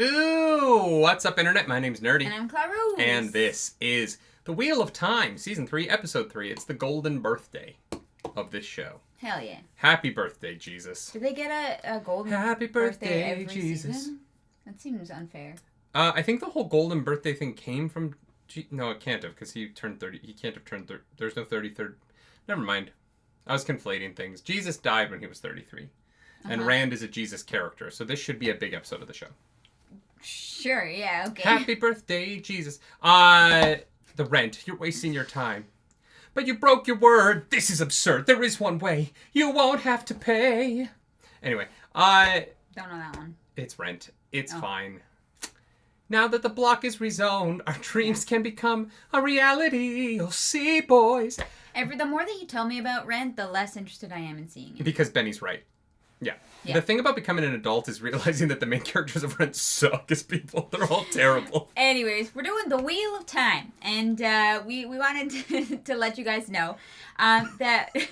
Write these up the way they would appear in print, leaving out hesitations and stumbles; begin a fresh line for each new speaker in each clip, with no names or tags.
Ooh, what's up, Internet? My name's Nerdy.
And I'm Clarus.
And this is The Wheel of Time, Season 3, Episode 3. It's the golden birthday of this show.
Hell yeah.
Happy birthday, Jesus.
Do they get a golden
Happy birthday,
every
Jesus.
season? That seems unfair.
I think the whole golden birthday thing came from... No, it can't have, because he turned 30. He can't have turned 30. There's no 33rd. Never mind. I was conflating things. Jesus died when he was 33. And Rand is a Jesus character, so this should be a big episode of the show.
Sure, yeah, okay.
Happy birthday, Jesus. The rent. You're wasting your time. But you broke your word. This is absurd. There is one way. You won't have to pay. Anyway,
Don't know that one.
it's rent. It's fine. Now that the block is rezoned, our dreams can become a reality. You'll see, boys.
The more that you tell me about Rent, the less interested I am in seeing it.
Because Benny's right. Yeah. The thing about becoming an adult is realizing that the main characters of Rent suck as people. They're all terrible.
Anyways, we're doing the Wheel of Time, and we wanted to let you guys know that we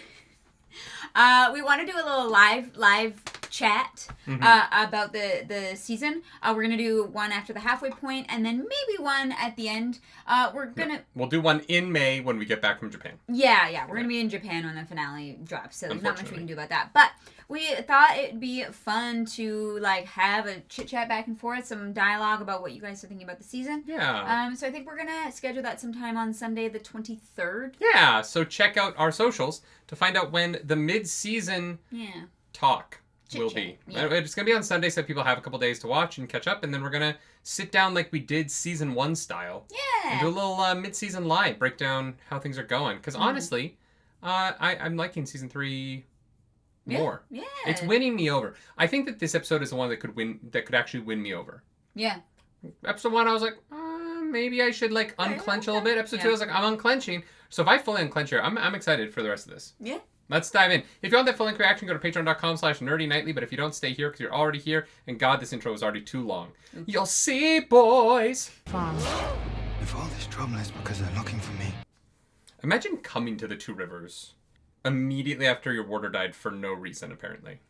want to do a little live chat about the season. We're gonna do one after the halfway point, and then maybe one at the end.
We'll do one in May when we get back from Japan.
Yeah. We're gonna be in Japan when the finale drops, so there's not much we can do about that. But we thought it'd be fun to have a chit chat back and forth, some dialogue about what you guys are thinking about the season.
Yeah.
So I think we're gonna schedule that sometime on Sunday the 23rd.
Yeah. So check out our socials to find out when the mid-season talk will be.
Yeah.
It's going to be on Sunday, so people have a couple days to watch and catch up, and then we're going to sit down like we did season 1 style.
Yeah.
And do a little mid-season live, break down how things are going. Because honestly, I'm liking season 3 more.
Yeah.
It's winning me over. I think that this episode is the one that could actually win me over.
Yeah.
Episode 1, I was like, maybe I should unclench a little bit. Episode 2, I was like, I'm unclenching. So if I fully unclench here, I'm excited for the rest of this.
Yeah.
Let's dive in. If you want that full-length reaction, go to patreon.com/nerdynightly. But if you don't, stay here because you're already here. And God, this intro is already too long. Oops. You'll see, boys.
If all this trouble is because they're looking for me.
Imagine coming to the Two Rivers immediately after your warder died for no reason, apparently.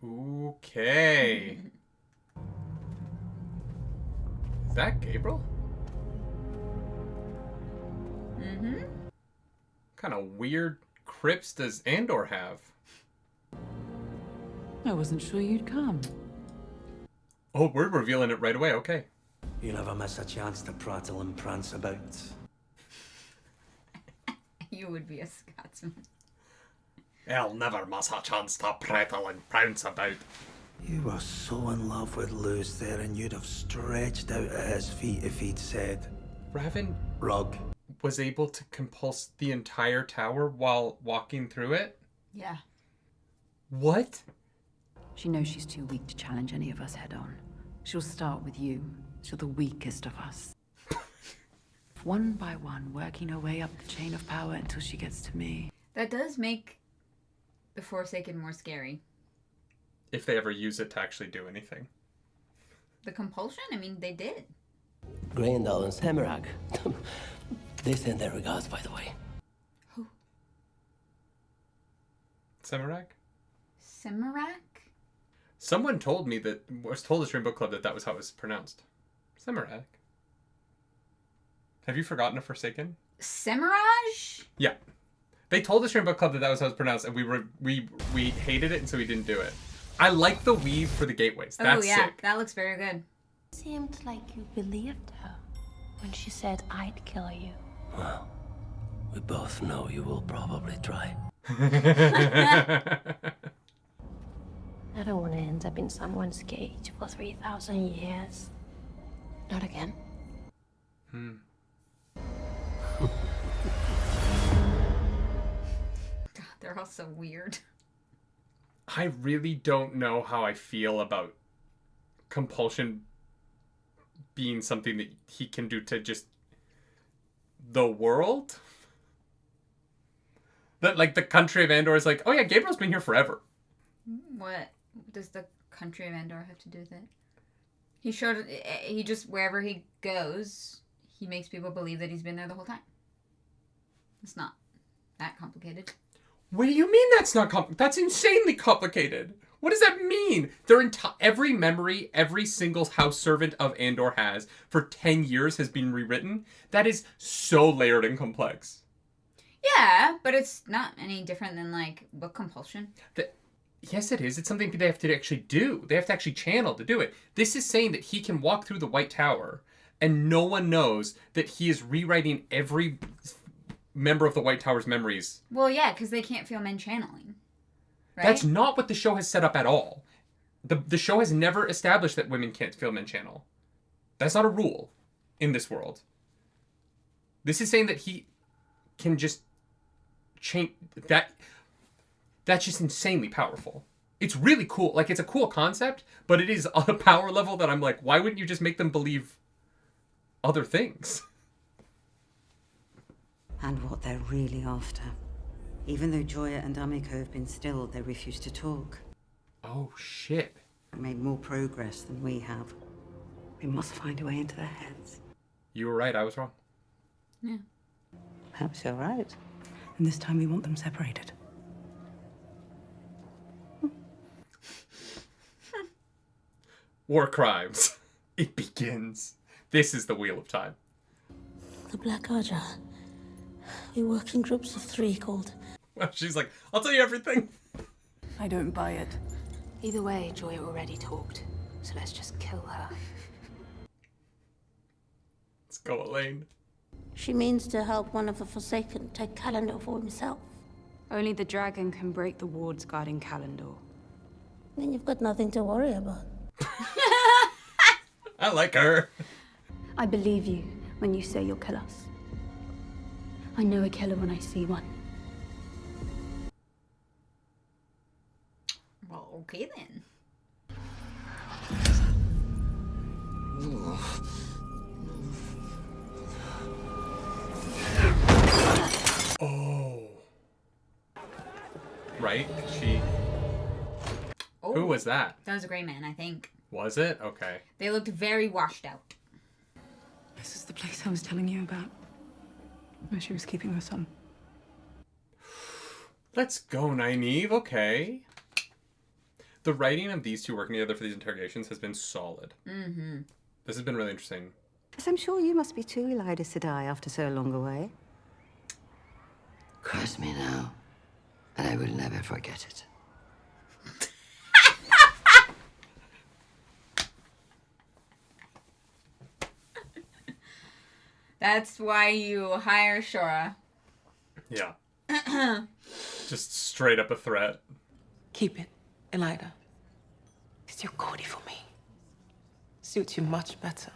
Okay. Is that Gabriel?
Mm-hmm.
What kind of weird crypts does Andor have?
I wasn't sure you'd come.
Oh, we're revealing it right away. Okay.
You never miss a chance to prattle and prance about.
You would be a Scotsman.
I'll never miss a chance to prattle and prance about.
You were so in love with Luz there, and you'd have stretched out at his feet if he'd said,
Raven
Rug.
was able to compulse the entire tower while walking through it?
Yeah.
What?
She knows she's too weak to challenge any of us head on. She'll start with you. She's the weakest of us. One by one, working her way up the chain of power until she gets to me.
That does make the Forsaken more scary.
If they ever use it to actually do anything.
The compulsion? I mean, they did.
Grendel and Semirag. They send their regards, by the way.
Who?
Semirag?
Semirag?
Someone told me told us during book club that was how it was pronounced. Semirag. Have you forgotten a Forsaken?
Semiraj?
Yeah. They told us during book club that was how it was pronounced, and we hated it, and so we didn't do it. I like the weave for the gateways. That's sick.
That looks very good.
Seemed like you believed her when she said I'd kill you.
Well, we both know you will probably try.
I don't want to end up in someone's cage for 3,000 years. Not again.
God, they're all so weird.
I really don't know how I feel about compulsion being something that he can do to just the world. That the country of Andor is oh yeah, Gabriel's been here forever.
What does the country of Andor have to do with it? He just, wherever he goes, he makes people believe that he's been there the whole time. It's not that complicated.
What do you mean that's not that's insanely complicated. What does that mean? Every memory, every single house servant of Andor has for 10 years has been rewritten. That is so layered and complex.
Yeah, but it's not any different than, like, book compulsion.
Yes, it is. It's something they have to actually do. They have to actually channel to do it. This is saying that he can walk through the White Tower and no one knows that he is rewriting every member of the White Tower's memories.
Well, yeah, because they can't feel men channeling. Right?
That's not what the show has set up at all. The show has never established that women can't feel men channel. That's not a rule in this world. This is saying that he can just change that. That's just insanely powerful. It's really cool. Like, it's a cool concept, but it is on a power level that I'm like, why wouldn't you just make them believe other things?
And what they're really after. Even though Joya and Amiko have been still, they refuse to talk.
Oh, shit.
They made more progress than we have. We must find a way into their heads.
You were right. I was wrong.
Yeah.
Perhaps you're right. And this time we want them separated.
War crimes. It begins. This is the Wheel of Time.
The Black Archer. We work in groups of 3 called...
Well, she's like, I'll tell you everything.
I don't buy it.
Either way, Joy already talked, so let's just kill her.
Let's go, Elaine.
She means to help one of the Forsaken take Calendar for himself.
Only the dragon can break the wards guarding Calendar.
Then you've got nothing to worry about.
I like her.
I believe you when you say you'll kill us. I know a killer when I see one.
Well, okay then.
Oh. Right? She...
Oh,
Who was that?
That was a Grey Man, I think.
Was it? Okay.
They looked very washed out.
This is the place I was telling you about. Where she was keeping her son.
Let's go, Nynaeve. Okay. The writing of these two working together for these interrogations has been solid.
Mm-hmm.
This has been really interesting.
Yes, I'm sure you must be too, Elida Sedai, after so long away.
Curse me now, and I will never forget it.
That's why you hire Shoreh.
Yeah. Just straight up a threat.
Keep it, Elida. It's too gaudy for me. Suits you much better.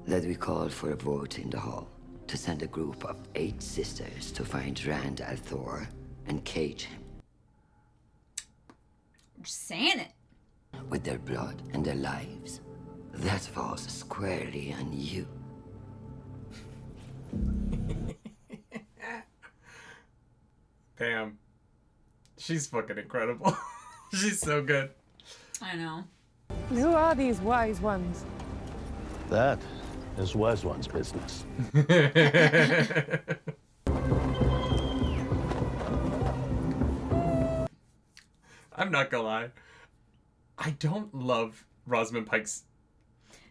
That we call for a vote in the hall to send a group of 8 sisters to find Rand al'Thor and cage him.
I'm just saying it.
With their blood and their lives. That falls squarely on you.
Damn. She's fucking incredible. She's so good.
I know.
Who are these wise ones?
That is wise one's business.
I'm not gonna lie. I don't love Rosamund Pike's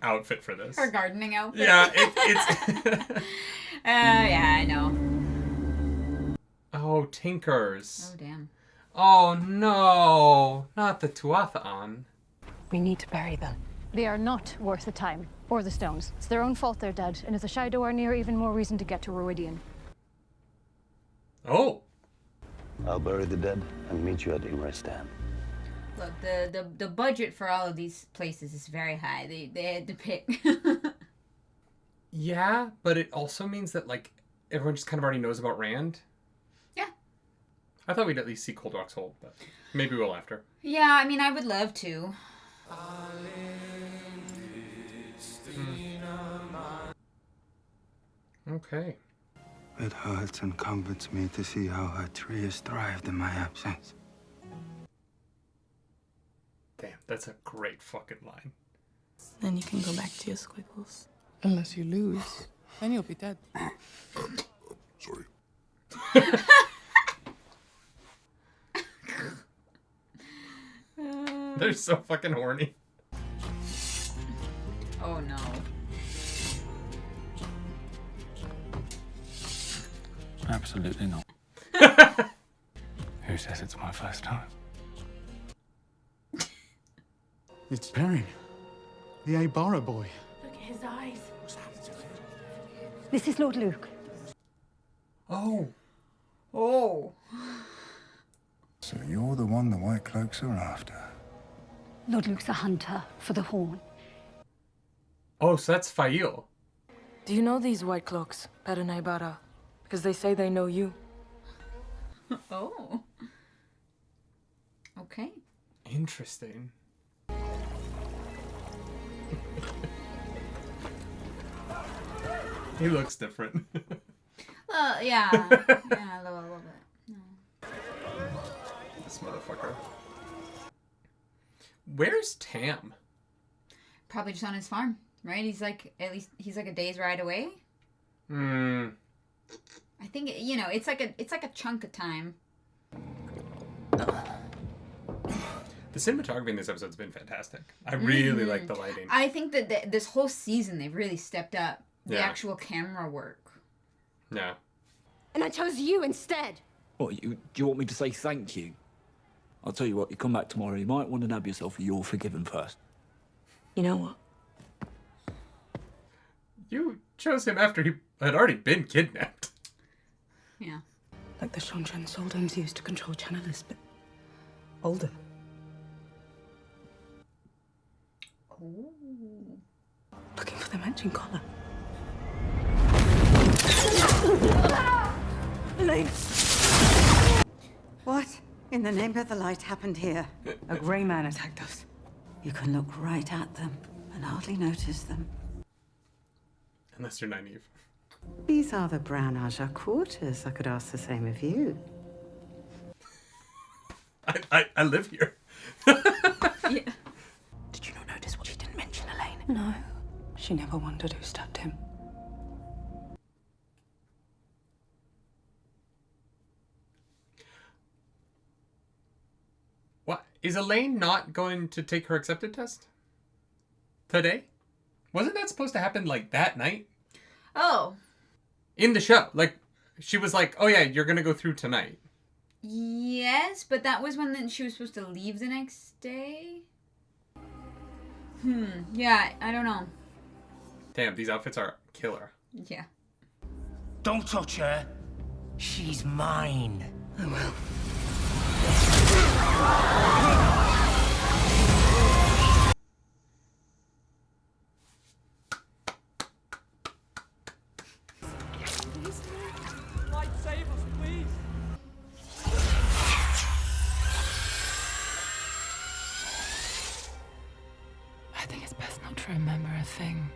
outfit for this.
Her gardening outfit.
Yeah, it's...
yeah, I know.
Oh, Tinkers.
Oh, damn.
Oh, no. Not the Tuatha'an.
We need to bury them.
They are not worth the time, or the stones. It's their own fault they're dead, and if the Shadow are near, even more reason to get to Rhuidean.
Oh.
I'll bury the dead and meet you at Imrestan.
Look, the budget for all of these places is very high. They had to pick.
Yeah, but it also means that, like, everyone just kind of already knows about Rand.
Yeah.
I thought we'd at least see Cold Rock's Hold, but maybe we'll after.
Yeah, I mean, I would love to.
Okay.
It hurts and comforts me to see how her tree has thrived in my absence.
Damn, that's a great fucking line.
Then you can go back to your squiggles. Unless you lose. Then you'll be dead.
Sorry.
They're so fucking horny.
Oh no.
Absolutely not. Who says it's my first time?
It's Perrin. The Aiel boy.
Look at his eyes. This is Lord Luke.
Oh.
Oh.
So you're the one the White Cloaks are after.
Lord Luke's a hunter for the Horn.
Oh, so that's Aiel.
Do you know these White Cloaks, Perrin Aibara? Because they say they know you.
Oh. Okay.
Interesting. He looks different.
Well, yeah. Yeah, a little bit. No.
This motherfucker. Where's Tam?
Probably just on his farm, right? He's like, at least he's like a day's ride away.
Hmm.
I think, you know, it's like a chunk of time.
The cinematography in this episode's been fantastic. I really like the lighting.
I think that this whole season they've really stepped up the
Yeah.
actual camera work.
Yeah.
And I chose you instead.
What, do you want me to say thank you? I'll tell you what, you come back tomorrow, you might want to nab yourself a You're Forgiven first.
You know what?
You chose him after he had already been kidnapped.
Yeah.
Like the Shoreh Soldanes used to control channelers, but older.
Oh.
Looking for the matching collar. Elaine!
What in the name of the light happened here?
A grey man attacked us.
You can look right at them and hardly notice them.
Unless you're naive.
These are the Brown Aja quarters. I could ask the same of you.
I live here.
Yeah.
Did you not notice what she didn't mention, Elaine? No. She never wondered who stabbed him.
What? Is Elaine not going to take her accepted test? Today? Wasn't that supposed to happen like that night?
Oh.
In the show. Like, she was like, oh yeah, you're gonna go through tonight.
Yes, but that was when she was supposed to leave the next day. Yeah, I don't know.
Damn, these outfits are killer.
Yeah.
Don't touch her. She's mine.
I will. I think it's best not to remember a thing.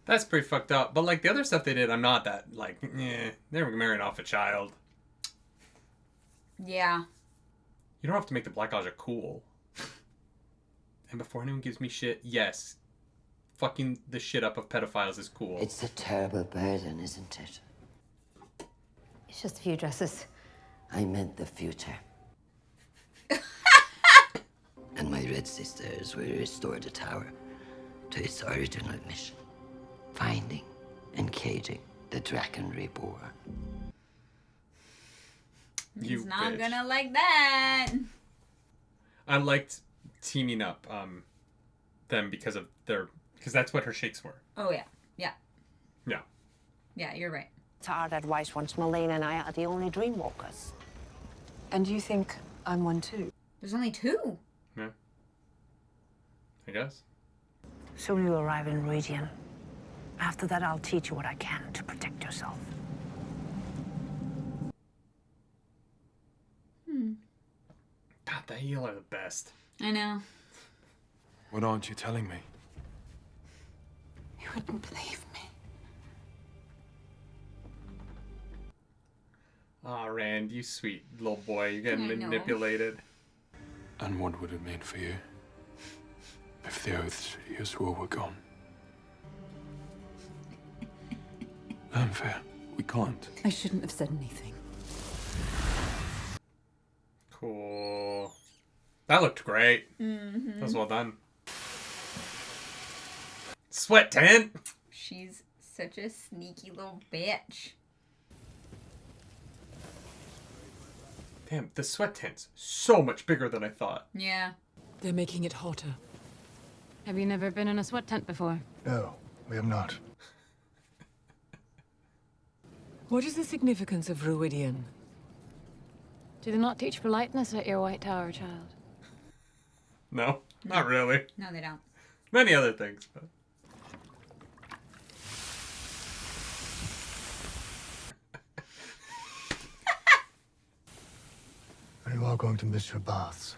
That's pretty fucked up. But like the other stuff they did, I'm not that like, they were marrying off a child.
Yeah.
You don't have to make the Black Aja cool. And before anyone gives me shit, yes, fucking the shit up of pedophiles is cool.
It's a terrible burden, isn't it?
It's just a few dresses.
I meant the future. And my Red Sisters will restore the tower to its original mission. Finding and caging the Draken Reborn.
He's not gonna like that.
I liked teaming up them because that's what her shakes were.
Oh yeah. Yeah.
Yeah.
Yeah, you're right.
Tard advice once Malene and I are the only dreamwalkers.
And you think I'm one too?
There's only two.
Yeah. I guess.
Soon you arrive in Ruidian. After that, I'll teach you what I can to protect yourself.
God, the Aiel are the best.
I know.
What aren't you telling me?
You wouldn't believe me.
Aw, Rand, you sweet little boy. You're getting
I know.
manipulated.
And what would it mean for you if the oaths you swore were gone? unfair. We can't.
I shouldn't have said anything.
Cool. That looked great.
Mm-hmm.
That was well done. Sweat tent.
She's such a sneaky little bitch.
Damn, the sweat tent's so much bigger than I thought.
Yeah.
They're making it hotter.
Have you never been in a sweat tent before?
No, we have not.
What is the significance of Ruidian?
Do they not teach politeness at your White Tower, child?
No, not really.
No, they don't.
Many other things, but...
You are going to miss your baths.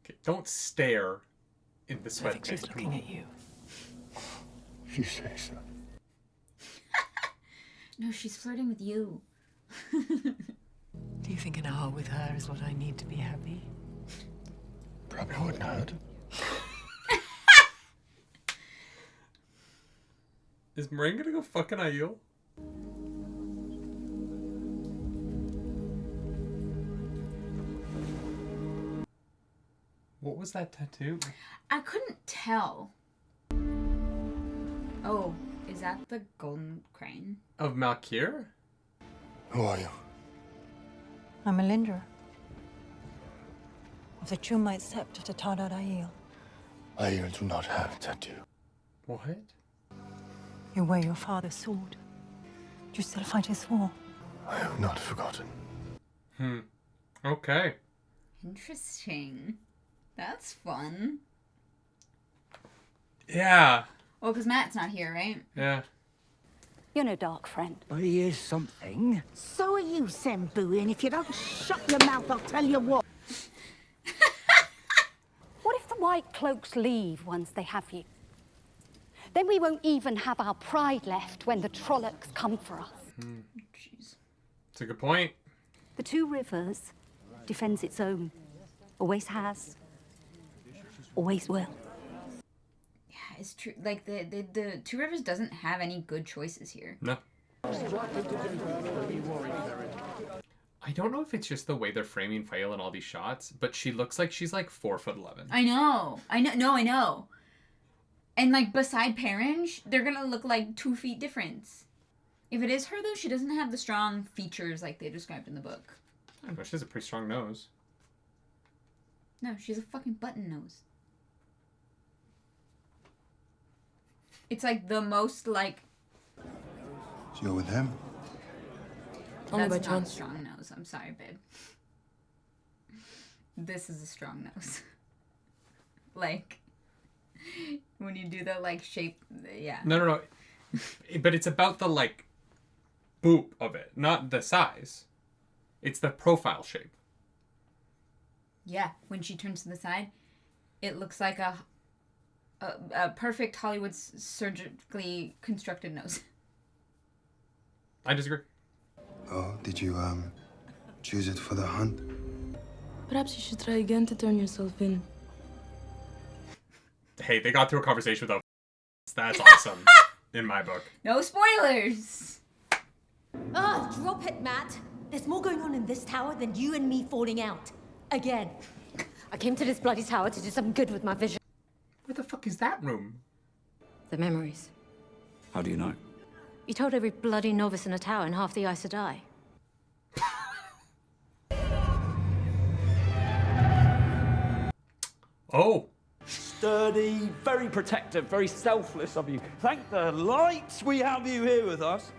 Okay, don't stare in the
I
sweat
think
tent.
she's looking at you.
If you say so.
No, she's flirting with you.
Do you think an hour with her is what I need to be happy?
Probably wouldn't hurt.
Is Moraine gonna go fucking Aiel? What was that tattoo?
I couldn't tell. Oh, is that the golden crane?
Of Malkier?
Who are you?
I'm a Linderer. Of the Trumite Sept of the Tadar Aiel.
Aiel do not have tattoo.
What?
You wear your father's sword. Do you still fight his war?
I have not forgotten.
Okay.
Interesting. That's fun.
Yeah.
Well, because Matt's not here, right?
Yeah.
You're no dark friend.
But he is something.
So are you, Sembu, and if you don't shut your mouth, I'll tell you what. What if the White Cloaks leave once they have you? Then we won't even have our pride left when the Trollocs come for us.
Jeez.
That's a good point.
The Two Rivers defends its own. Always has. Always will.
Yeah, it's true. Like, the Two Rivers doesn't have any good choices here.
No. I don't know if it's just the way they're framing Fael in all these shots, but she looks like she's like 4'11".
I know. I know. And, like, beside Perringe, they're gonna look like 2 feet difference. If it is her, though, she doesn't have the strong features like they described in the book.
I don't know, she has a pretty strong nose.
No, she's a fucking button nose. It's, like, the most, like...
So you're with him?
Only by
That's not a
chance.
strong nose. I'm sorry, babe. This is a strong nose. Like... when you do the, like, shape, yeah.
No. But it's about the, like, boop of it, not the size. It's the profile shape.
Yeah, when she turns to the side, it looks like a perfect Hollywood surgically constructed nose.
I disagree.
Oh, did you, choose it for the hunt?
Perhaps you should try again to turn yourself in.
Hey, they got through a conversation without. That's awesome in my book.
No spoilers!
Ah, drop it, Matt. There's more going on in this tower than you and me falling out. Again. I came to this bloody tower to do something good with my vision.
Where the fuck is that room?
The memories.
How do you know?
You told every bloody novice in a tower and half the Aes Sedai.
Oh.
Sturdy, very protective, very selfless of you. Thank the lights we have you here with us.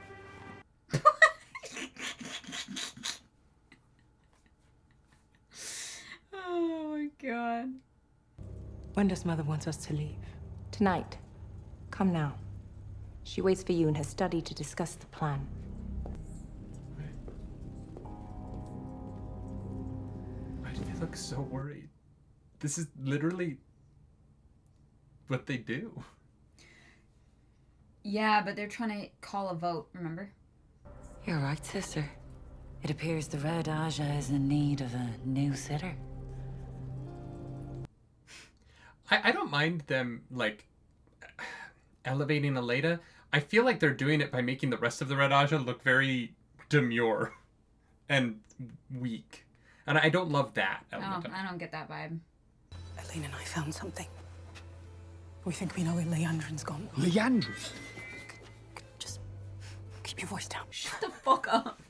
Oh my god.
When does Mother want us to leave? Tonight. Come now. She waits for you in her study to discuss the plan.
Why do they look so worried? This is literally what they do.
Yeah, but they're trying to call a vote, remember?
You're right, sister. It appears the Red Aja is in need of a new sitter.
I don't mind them, like, elevating Aleda. I feel like they're doing it by making the rest of the Red Aja look very demure and weak. And I don't love that element.
I don't get that vibe.
Elaine and I found something. We think we know where Leandrin's gone.
Leandrin?
Just keep your voice down.
Shut the fuck up.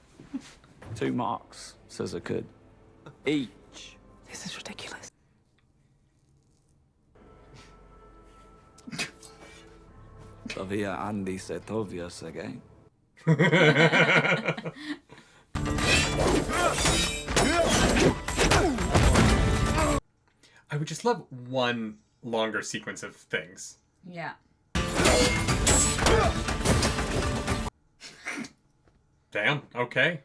2 marks, says I could. Each.
This is ridiculous.
Todavía Andy se tovias again.
I would just love one longer sequence of things.
Yeah.
Damn, okay.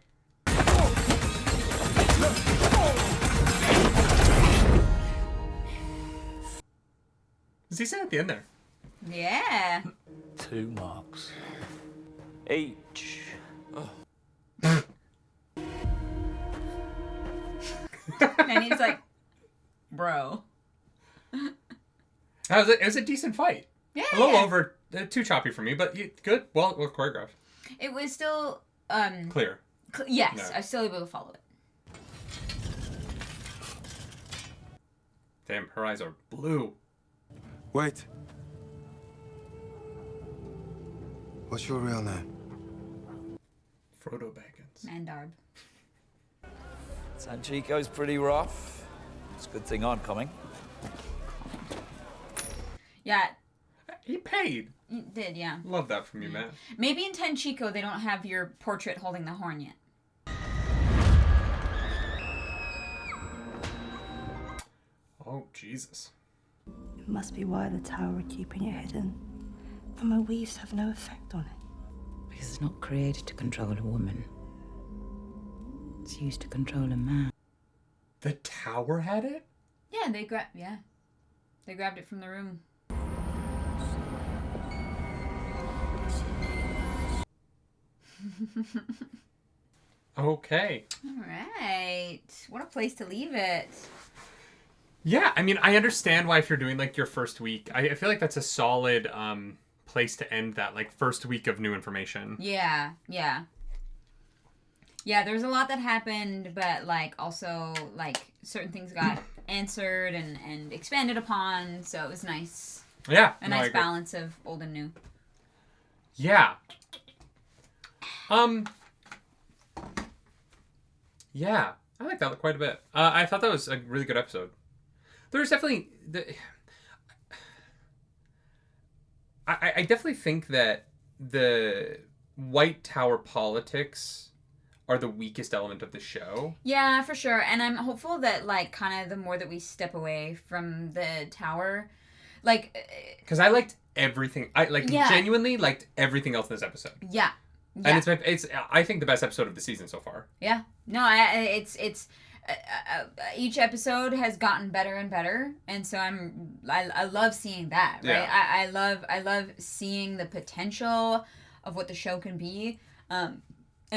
Does he say at the end there?
Yeah.
2 marks. Each. Oh.
And he's like, bro.
It was a decent fight.
Yeah.
A little over, too choppy for me, but good. Well choreographed.
It was still
Clear.
Yes,
No.
I was still able to follow it.
Damn, her eyes are blue.
Wait. What's your real name?
Frodo Baggins.
Mandarb.
Sanchico's pretty rough. It's a good thing I'm coming.
Yeah.
He paid.
You did, yeah.
Love that from you, Matt.
Maybe in Tenchico they don't have your portrait holding the horn yet.
Oh, Jesus.
It must be why the tower are keeping it hidden. But my weaves have no effect on it.
Because it's not created to control a woman. It's used to control a man.
The tower had it?
Yeah, they grabbed it from the room.
Okay.
All right. What a place to leave it.
Yeah, I mean, I understand why if you're doing, like, your first week, I feel like that's a solid place to end that, like, first week of new information.
Yeah, yeah. Yeah, there's a lot that happened, but, like, also, like, certain things got answered and expanded upon, so it was nice.
Yeah.
A nice balance of old and new.
Yeah. Yeah, I like that quite a bit. I thought that was a really good episode. There's definitely... I definitely think that the White Tower politics are the weakest element of the show.
Yeah, for sure. And I'm hopeful that, like, kind of the more that we step away from the tower, like...
Because I liked everything. I genuinely liked everything else in this episode.
Yeah.
And it's I think the best episode of the season so far.
Yeah. No, it's each episode has gotten better and better, and so I love seeing that, right?
Yeah.
I love seeing the potential of what the show can be, and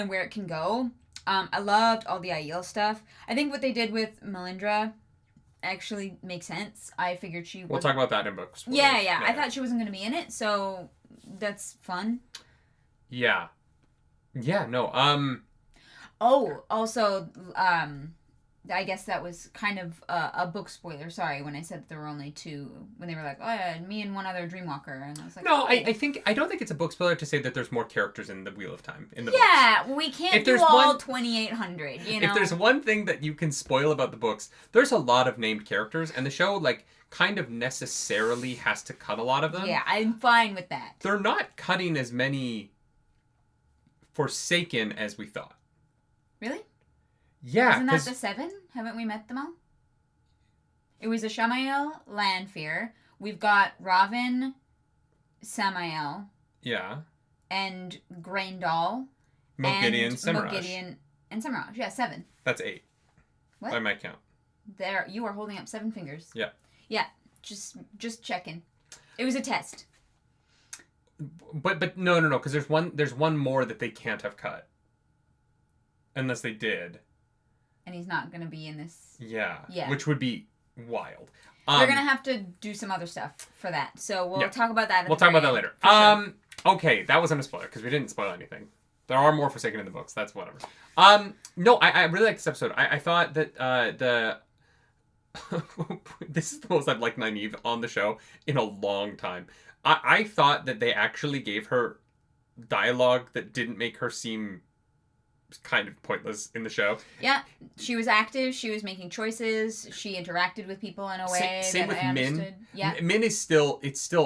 where it can go. I loved all the Aiel stuff. I think what they did with Melindra actually makes sense. I figured she
We'll talk about that in books.
Yeah. I thought she wasn't going to be in it, so that's fun.
Yeah. Yeah, no.
Oh, also, I guess that was kind of a book spoiler. Sorry, when I said that there were only 2, when they were like, oh yeah, me and one other Dreamwalker, and I was like,
no,
oh.
I don't think it's a book spoiler to say that there's more characters in the Wheel of Time in the
Yeah,
books.
we can't do all 2,800. You know,
if there's one thing that you can spoil about the books, there's a lot of named characters, and the show like kind of necessarily has to cut a lot of them.
Yeah, I'm fine with that.
They're not cutting as many Forsaken as we thought.
Really?
Yeah.
Isn't that the 7? Haven't we met them all? It was Ashamael, Lanfear. We've got Ravin, Samael.
Yeah.
And Graendal.
Mogideon, Semirash.
Mogideon and Semirash. Yeah, 7.
That's 8.
What?
By my count.
There, you are holding up 7 fingers.
Yeah.
Yeah, just checking. It was a test.
But no, because there's one more that they can't have cut. Unless they did.
And he's not going to be in this.
Yeah.
Yeah.
Which would be wild.
They're gonna have to do some other stuff for that, so we'll talk about that.
We'll talk about that later. Sure. Okay, that wasn't a spoiler because we didn't spoil anything. There are more Forsaken in the books. That's whatever. No, I really like this episode. I thought that this is the most I've liked Nynaeve on the show in a long time. I thought that they actually gave her dialogue that didn't make her seem kind of pointless in the show.
Yeah, she was active. She was making choices. She interacted with people in a way
same
that
with
I understood.
Min.
Yeah,
Min is still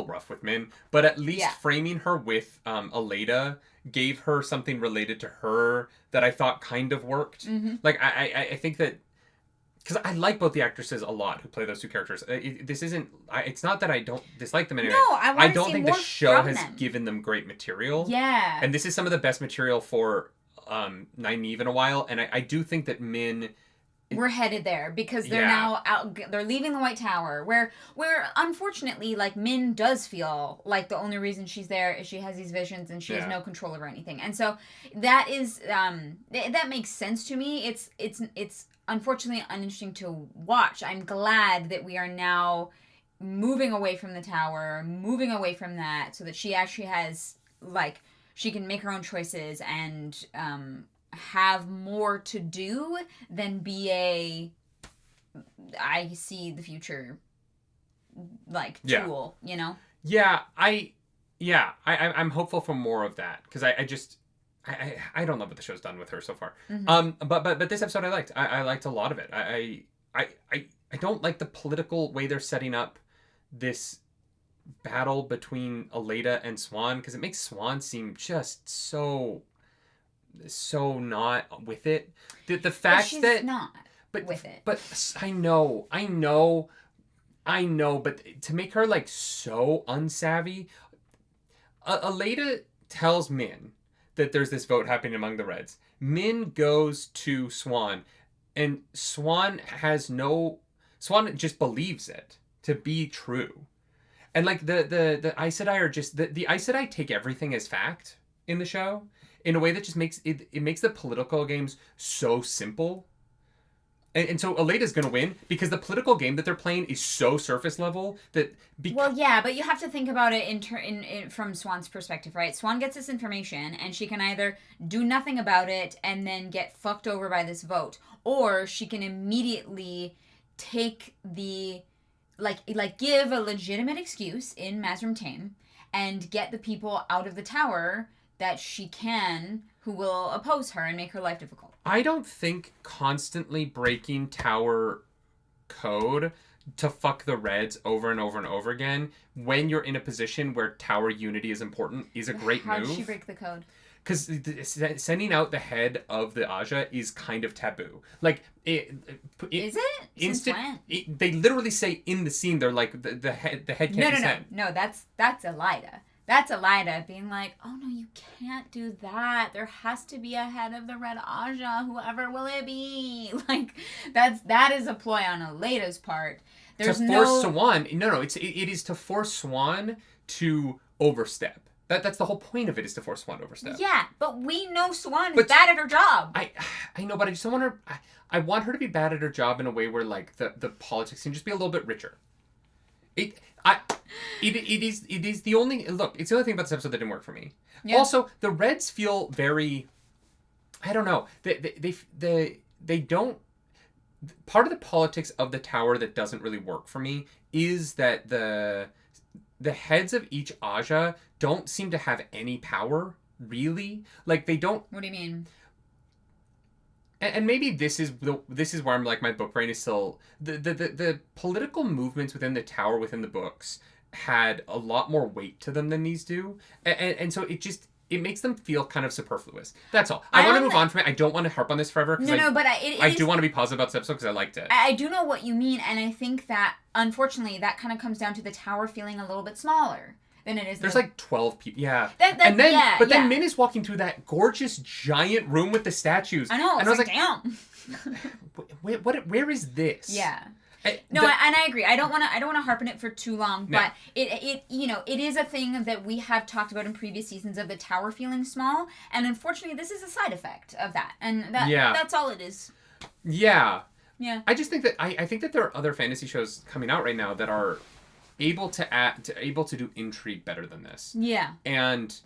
rough with Min, but at least framing her with Aleda gave her something related to her that I thought kind of worked.
Mm-hmm.
Like I think that because I like both the actresses a lot who play those two characters. This isn't. It's not that I don't dislike them anyway.
No, I
don't
see
think
more
the show
from
has
them.
given them great material.
Yeah,
and this is some of the best material for Nynaeve in a while, and I do think that Min.
We're headed there because they're now out. They're leaving the White Tower, where unfortunately, like Min does feel like the only reason she's there is she has these visions and she has no control over anything, and so that is that makes sense to me. It's unfortunately uninteresting to watch. I'm glad that we are now moving away from the tower, moving away from that, so that she actually has like she can make her own choices and have more to do than be a I see the future like tool, you know?
Yeah, I'm hopeful for more of that because I don't love what the show's done with her so far.
Mm-hmm.
But this episode I liked. I liked a lot of it. I don't like the political way they're setting up this battle between Aleda and Swan because it makes Swan seem just so not with it. The fact
but she's
that
not with it.
But I know, but to make her like so unsavvy, Aleda tells Min that there's this vote happening among the Reds. Min goes to Swan, and Swan just believes it to be true. And like the Aes Sedai are just the Aes Sedai take everything as fact in the show in a way that just makes it makes the political games so simple. And so Aleda's going to win because the political game that they're playing is so surface level that...
Well, yeah, but you have to think about it in from Swan's perspective, right? Swan gets this information, and she can either do nothing about it and then get fucked over by this vote, or she can immediately take the... Like give a legitimate excuse in Mazrim Taim and get the people out of the tower that she can, who will oppose her and make her life difficult.
I don't think constantly breaking tower code to fuck the Reds over and over and over again when you're in a position where tower unity is important is a great move.
How did she break the code?
Because sending out the head of the Aja is kind of taboo. Like,
is it? Since when?
They literally say in the scene, they're like, the head can't be sent.
No, that's Elida. That's Elida being like, oh no, you can't do that. There has to be a head of the Red Aja, whoever will it be? Like, that is a ploy on Elida's part. There's
to force Swan, it is to force Swan to overstep. That's the whole point of it, is to force Swan to overstep.
Yeah, but we know Swan is bad at her job.
I know, but I just don't want her... I want her to be bad at her job in a way where, like, the politics can just be a little bit richer. It is the only... Look, it's the only thing about this episode that didn't work for me. Yeah. Also, the Reds feel very... I don't know. They don't... Part of the politics of the tower that doesn't really work for me is that the heads of each Aja don't seem to have any power, really. Like, they don't...
What do you mean?
And maybe this is where I'm like, my book brain is still... The political movements within the tower, within the books, had a lot more weight to them than these do. And so it makes them feel kind of superfluous. That's all. I want to move on from it. I don't want to harp on this forever.
But
I do want to be positive about this episode because I liked it.
I do know what you mean, and I think that, unfortunately, that kind of comes down to the tower feeling a little bit smaller than it is.
There's like 12 people. Yeah.
Then
Min is walking through that gorgeous giant room with the statues.
I know.
And I was like,
damn.
Where is this?
Yeah. And I agree. I don't want to harp on it for too long, but it is a thing that we have talked about in previous seasons of the tower feeling small, and unfortunately, this is a side effect of that, and that's all it is.
Yeah,
Yeah.
I just think that I think that there are other fantasy shows coming out right now that are able to do intrigue better than this.
Yeah.
And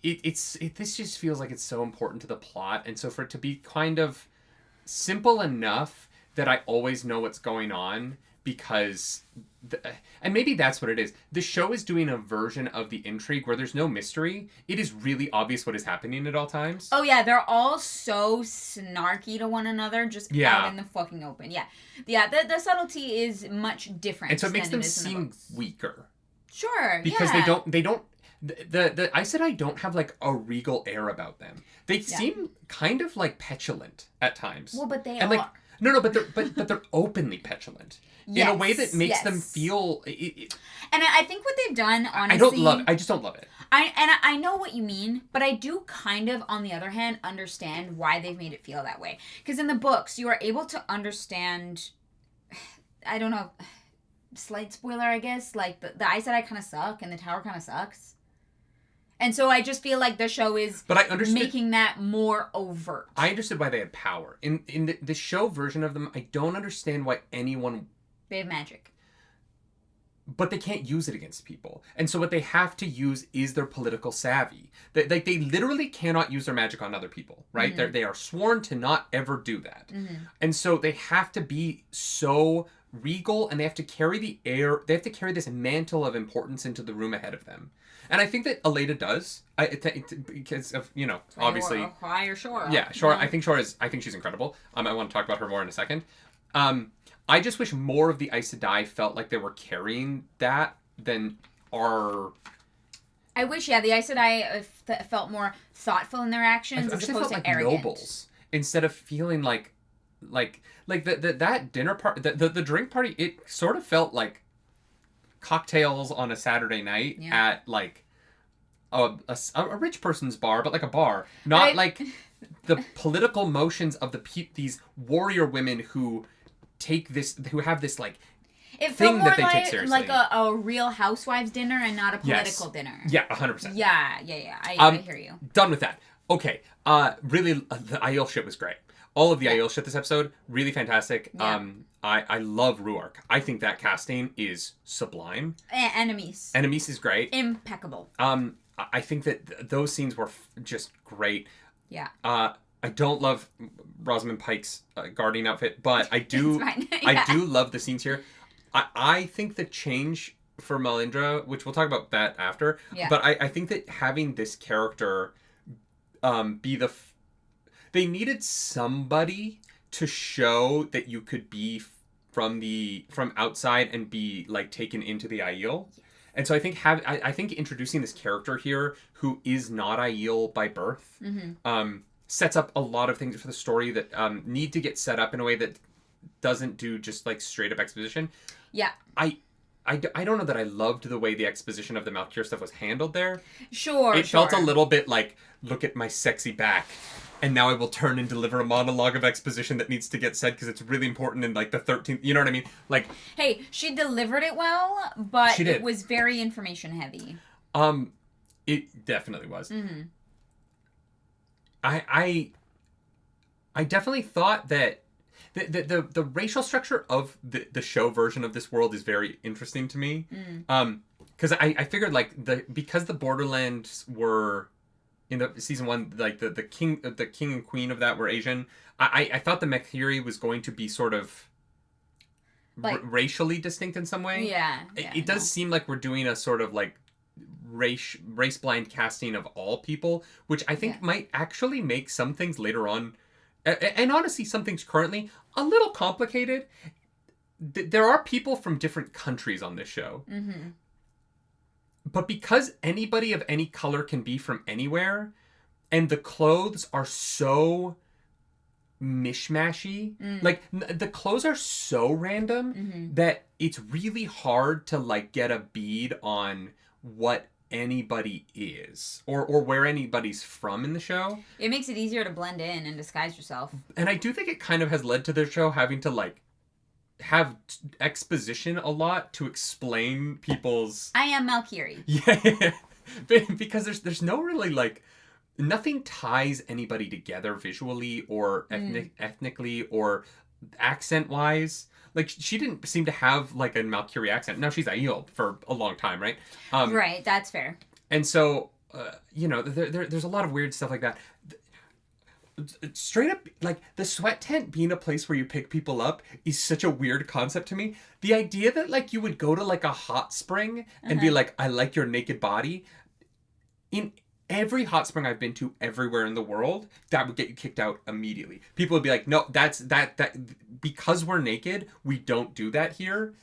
this just feels like it's so important to the plot, and so for it to be kind of simple enough that I always know what's going on, because and maybe that's what it is. The show is doing a version of the intrigue where there's no mystery. It is really obvious what is happening at all times.
Oh yeah, they're all so snarky to one another, just out in the fucking open. Yeah. The subtlety is much different.
And so it makes them
in the
seem
books.
weaker.
Sure.
Because
yeah.
they don't the Aes Sedai don't have like a regal air about them. They seem kind of like petulant at times.
Well, but they
and
are.
Like, no, but they're openly petulant in a way that makes them feel.
And I think what they've done, honestly,
I don't love it. I just don't love it.
I know what you mean, but I do kind of, on the other hand, understand why they've made it feel that way. Because in the books, you are able to understand. I don't know. Slight spoiler, I guess. Like the Aes Sedai kind of suck, and the tower kind of sucks. And so I just feel like the show is making that more overt.
I understood why they had power. In the show version of them, I don't understand why anyone...
They have magic.
But they can't use it against people. And so what they have to use is their political savvy. They literally cannot use their magic on other people, right?
Mm-hmm.
They are sworn to not ever do that.
Mm-hmm.
And so they have to be so regal, and they have to carry the air. They have to carry this mantle of importance into the room ahead of them. And I think that Aleda does, because of, obviously...
Why or Shoreh?
Yeah, Shoreh. Yeah. I think she's incredible. I want to talk about her more in a second. I just wish more of the Aes Sedai felt like they were carrying that than are...
I wish, the Aes Sedai felt more thoughtful in their actions as opposed to arrogant.
Nobles, instead of feeling like that dinner party, the drink party, it sort of felt like cocktails on a Saturday night at like a rich person's bar, but like a bar, not like the political motions of these warrior women who have this like
it
thing
felt more
that they take seriously,
like a real housewives dinner and not a political dinner.
Yeah, 100%.
Yeah. I hear you.
Done with that. Okay. Really, the Aiel shit was great. All of the Aiel shit this episode, really fantastic.
Yeah.
I love Ruark. I think that casting is sublime.
Enemies.
Enemies is great.
Impeccable.
I think that those scenes were just great.
Yeah.
I don't love Rosamund Pike's guarding outfit, but I do. I do love the scenes here. I think the change for Melindra, which we'll talk about that after.
Yeah.
But I think that having this character be they needed somebody to show that you could be from outside and be like taken into the Aiel. And so I think I think introducing this character here who is not Aiel by birth sets up a lot of things for the story that need to get set up in a way that doesn't do just like straight up exposition.
Yeah.
I don't know that I loved the way the exposition of the Malkier stuff was handled there.
Sure.
It felt a little bit like, look at my sexy back, and now I will turn and deliver a monologue of exposition that needs to get said because it's really important in like the 13th. You know what I mean? Like,
hey, she delivered it well, but
it
was very information heavy.
It definitely was.
Mm-hmm.
I definitely thought that the racial structure of the show version of this world is very interesting to me. Because I figured like because the Borderlands were in the season 1, like the king and queen of that were Asian. I thought the Mechiri was going to be sort of like racially distinct in some way.
Yeah.
It does seem like we're doing a sort of like race blind casting of all people, which I think might actually make some things later on, and honestly some things currently, a little complicated. There are people from different countries on this show.
Mm-hmm.
But because anybody of any color can be from anywhere, and the clothes are so mishmashy, like the clothes are so random that it's really hard to like get a bead on what anybody is or where anybody's from in the show.
It makes it easier to blend in and disguise yourself.
And I do think it kind of has led to the show having to like have exposition a lot to explain people's...
I am Malkiri.
Yeah. Because there's no really like... nothing ties anybody together visually or ethnically or accent-wise. Like, she didn't seem to have, like, a Malcurie accent. Now, she's Aiel for a long time, right?
Right, that's fair.
And so, you know, there's a lot of weird stuff like that. Straight up, like, the sweat tent being a place where you pick people up is such a weird concept to me. The idea that, like, you would go to, like, a hot spring and be like, I like your naked body. In every hot spring I've been to everywhere in the world, that would get you kicked out immediately. People would be like, no, that because we're naked, we don't do that here,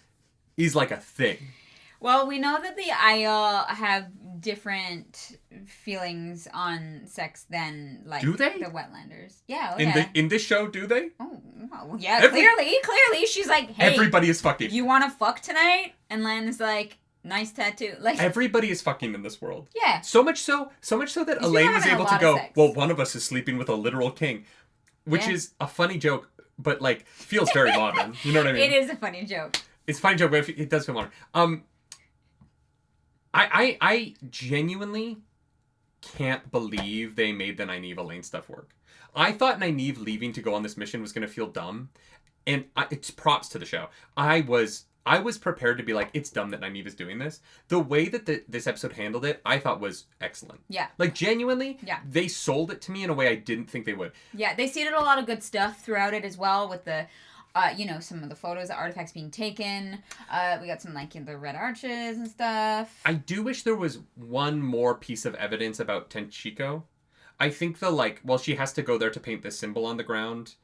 is like a thing.
Well, we know that the Aiel have different feelings on sex than, like,
do they?
The Wetlanders. Yeah,
In this show, do they?
Oh, well, yeah, clearly. She's like, hey.
Everybody is fucking.
You want to fuck tonight? And Lan is like, nice tattoo. Like,
everybody is fucking in this world.
Yeah.
So much so that Elaine was able to go, well, one of us is sleeping with a literal king. Which is a funny joke, but, like, feels very modern. You know what I mean?
It is a funny joke.
It's a funny joke, but it does feel modern. I genuinely can't believe they made the Nynaeve Elaine stuff work. I thought Nynaeve leaving to go on this mission was going to feel dumb, and it's props to the show. I was prepared to be like, it's dumb that Nynaeve is doing this. The way that this episode handled it, I thought was excellent.
Yeah.
Like, genuinely,
yeah.
They sold it to me in a way I didn't think they would.
Yeah, they seeded a lot of good stuff throughout it as well with the... you know, some of the photos, the artifacts being taken. We got some, like, the red arches and stuff.
I do wish there was one more piece of evidence about Tenchiko. I think she has to go there to paint this symbol on the ground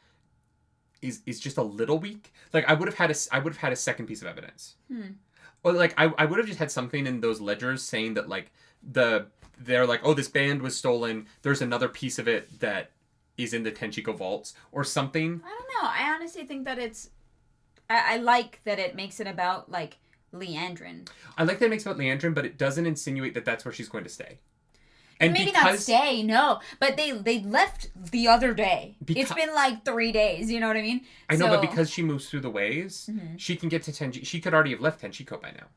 is just a little weak. Like, I would have had a second piece of evidence. Or, like, I would have just had something in those ledgers saying that, like, they're like, oh, this band was stolen. There's another piece of it that is in the Tenchiko vaults or something.
I don't know. I honestly think that it's... I like that it makes it about, like, Leandrin.
I like that it makes it about Leandrin, but it doesn't insinuate that that's where she's going to stay. And
maybe not stay, no. But they left the other day. It's been, like, 3 days, you know what I mean?
I know, but because she moves through the waves, she can get to Tenchiko. She could already have left Tenchiko by now.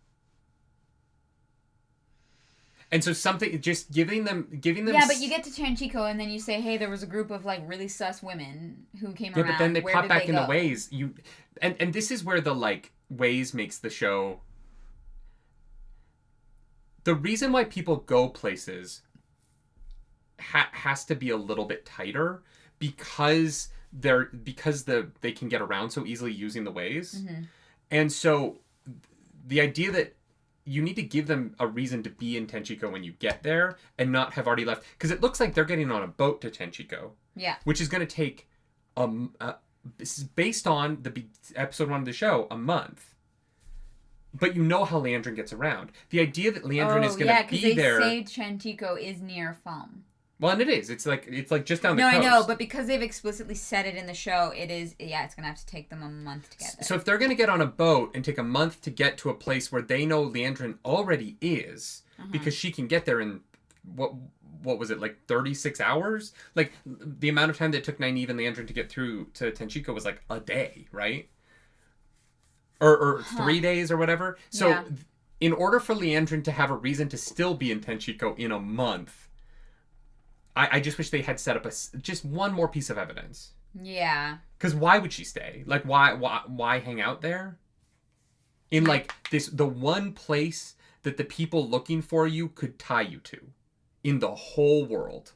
And so just giving them.
Yeah, but you get to Tenchiko and then you say, hey, there was a group of, like, really sus women who came around.
Yeah, but then they
Where
pop
did
back
they
in
go?
the ways. And this is where the, like, ways makes the show. The reason why people go places has to be a little bit tighter because they can get around so easily using the ways. And so the idea that you need to give them a reason to be in Tenchiko when you get there and not have already left. Because it looks like they're getting on a boat to Tenchiko.
Yeah.
Which is going to take, this is based on the episode 1 of the show, a month. But you know how Leandrin gets around. The idea that Leandrin is going to be there...
Yeah, because they say Tenchiko is near Falm.
Well, and it is. It's like just down the coast.
No, I know, but because they've explicitly said it in the show, it's going to have to take them a month to get there.
So if they're going to get on a boat and take a month to get to a place where they know Leandrin already is, because she can get there in, what was it, like 36 hours? Like, the amount of time that it took Nynaeve and Leandrin to get through to Tenchiko was like a day, right? Or 3 days or whatever. So in order for Leandrin to have a reason to still be in Tenchiko in a month, I just wish they had set up just one more piece of evidence.
Yeah.
Because why would she stay? Like, why hang out there? In, like, the one place that the people looking for you could tie you to in the whole world.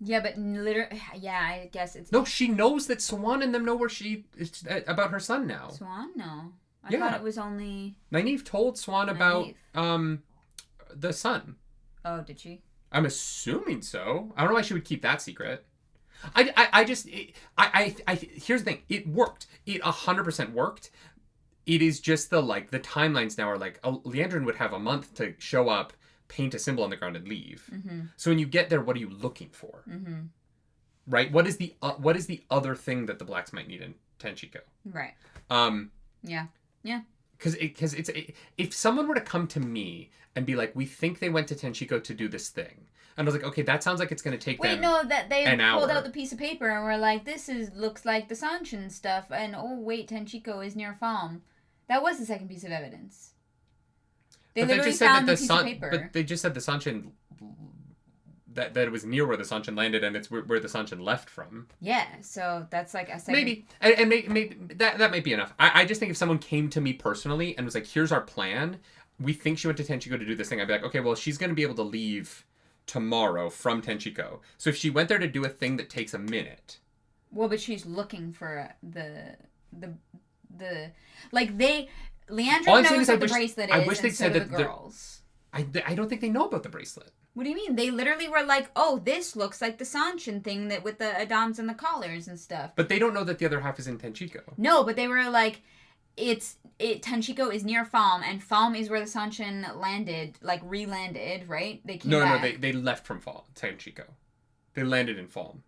Yeah, but literally, yeah, I guess it's...
No, she knows that Swan and them know where it's about her son now.
Swan? No. I thought it was only...
Nynaeve told Swan about the son.
Oh, did she?
I'm assuming so. I don't know why she would keep that secret. Here's the thing. It worked. It 100% worked. It is just the timelines now are like, Leandrin would have a month to show up, paint a symbol on the ground, and leave. So when you get there, what are you looking for? Right? What is the other thing that the Blacks might need in Tenchiko?
Right. Yeah.
Because it's if someone were to come to me and be like, we think they went to Tenchiko to do this thing, and I was like, okay, that sounds like it's going to take them
that they
an
pulled
hour.
out the piece of paper and were like, looks like the Sanchin stuff, and oh wait, Tenchiko is near Falm. That was the second piece of evidence. They literally found the piece of paper.
But they just said the Sanchin that it was near where the Sanshin landed, and it's where the Sanshin left from.
Yeah, so that's like a second.
Maybe. And maybe that might be enough. I just think if someone came to me personally and was like, here's our plan, we think she went to Tenchiko to do this thing, I'd be like, okay, well, she's going to be able to leave tomorrow from Tenchiko. So if she went there to do a thing that takes a minute.
Well, but she's looking for the like Leandra knows what the bracelet is,
I wish
and
they'd
so
said
do
that
the girls.
I don't think they know about the bracelet.
What do you mean? They literally were like, oh, this looks like the Sanshin thing that with the Adams and the collars and stuff.
But they don't know that the other half is in Tenchiko.
No, but they were like, Tenchiko is near Falm, and Falm is where the Sanshin landed, like re-landed, right? They came back.
No, they left from Tenchiko. They landed in Falm.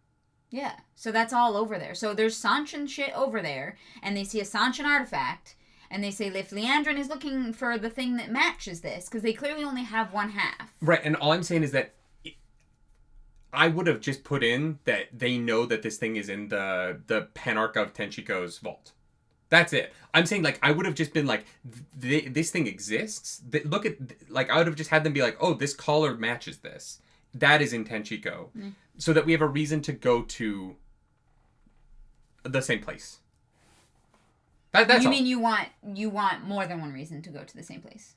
Yeah, so that's all over there. So there's Sanshin shit over there, and they see a Sanshin artifact, and they say if Leandrin is looking for the thing that matches this, because they clearly only have one half.
Right, and all I'm saying is that I would have just put in that they know that this thing is in the Panarch of Tenchiko's vault. That's it. I'm saying, like, I would have just been like, this thing exists. Look at, like, I would have just had them be like, oh, this collar matches this. That is in Tenchiko. Mm. So that we have a reason to go to the same place. That's
you
all.
mean you want more than one reason to go to the same place?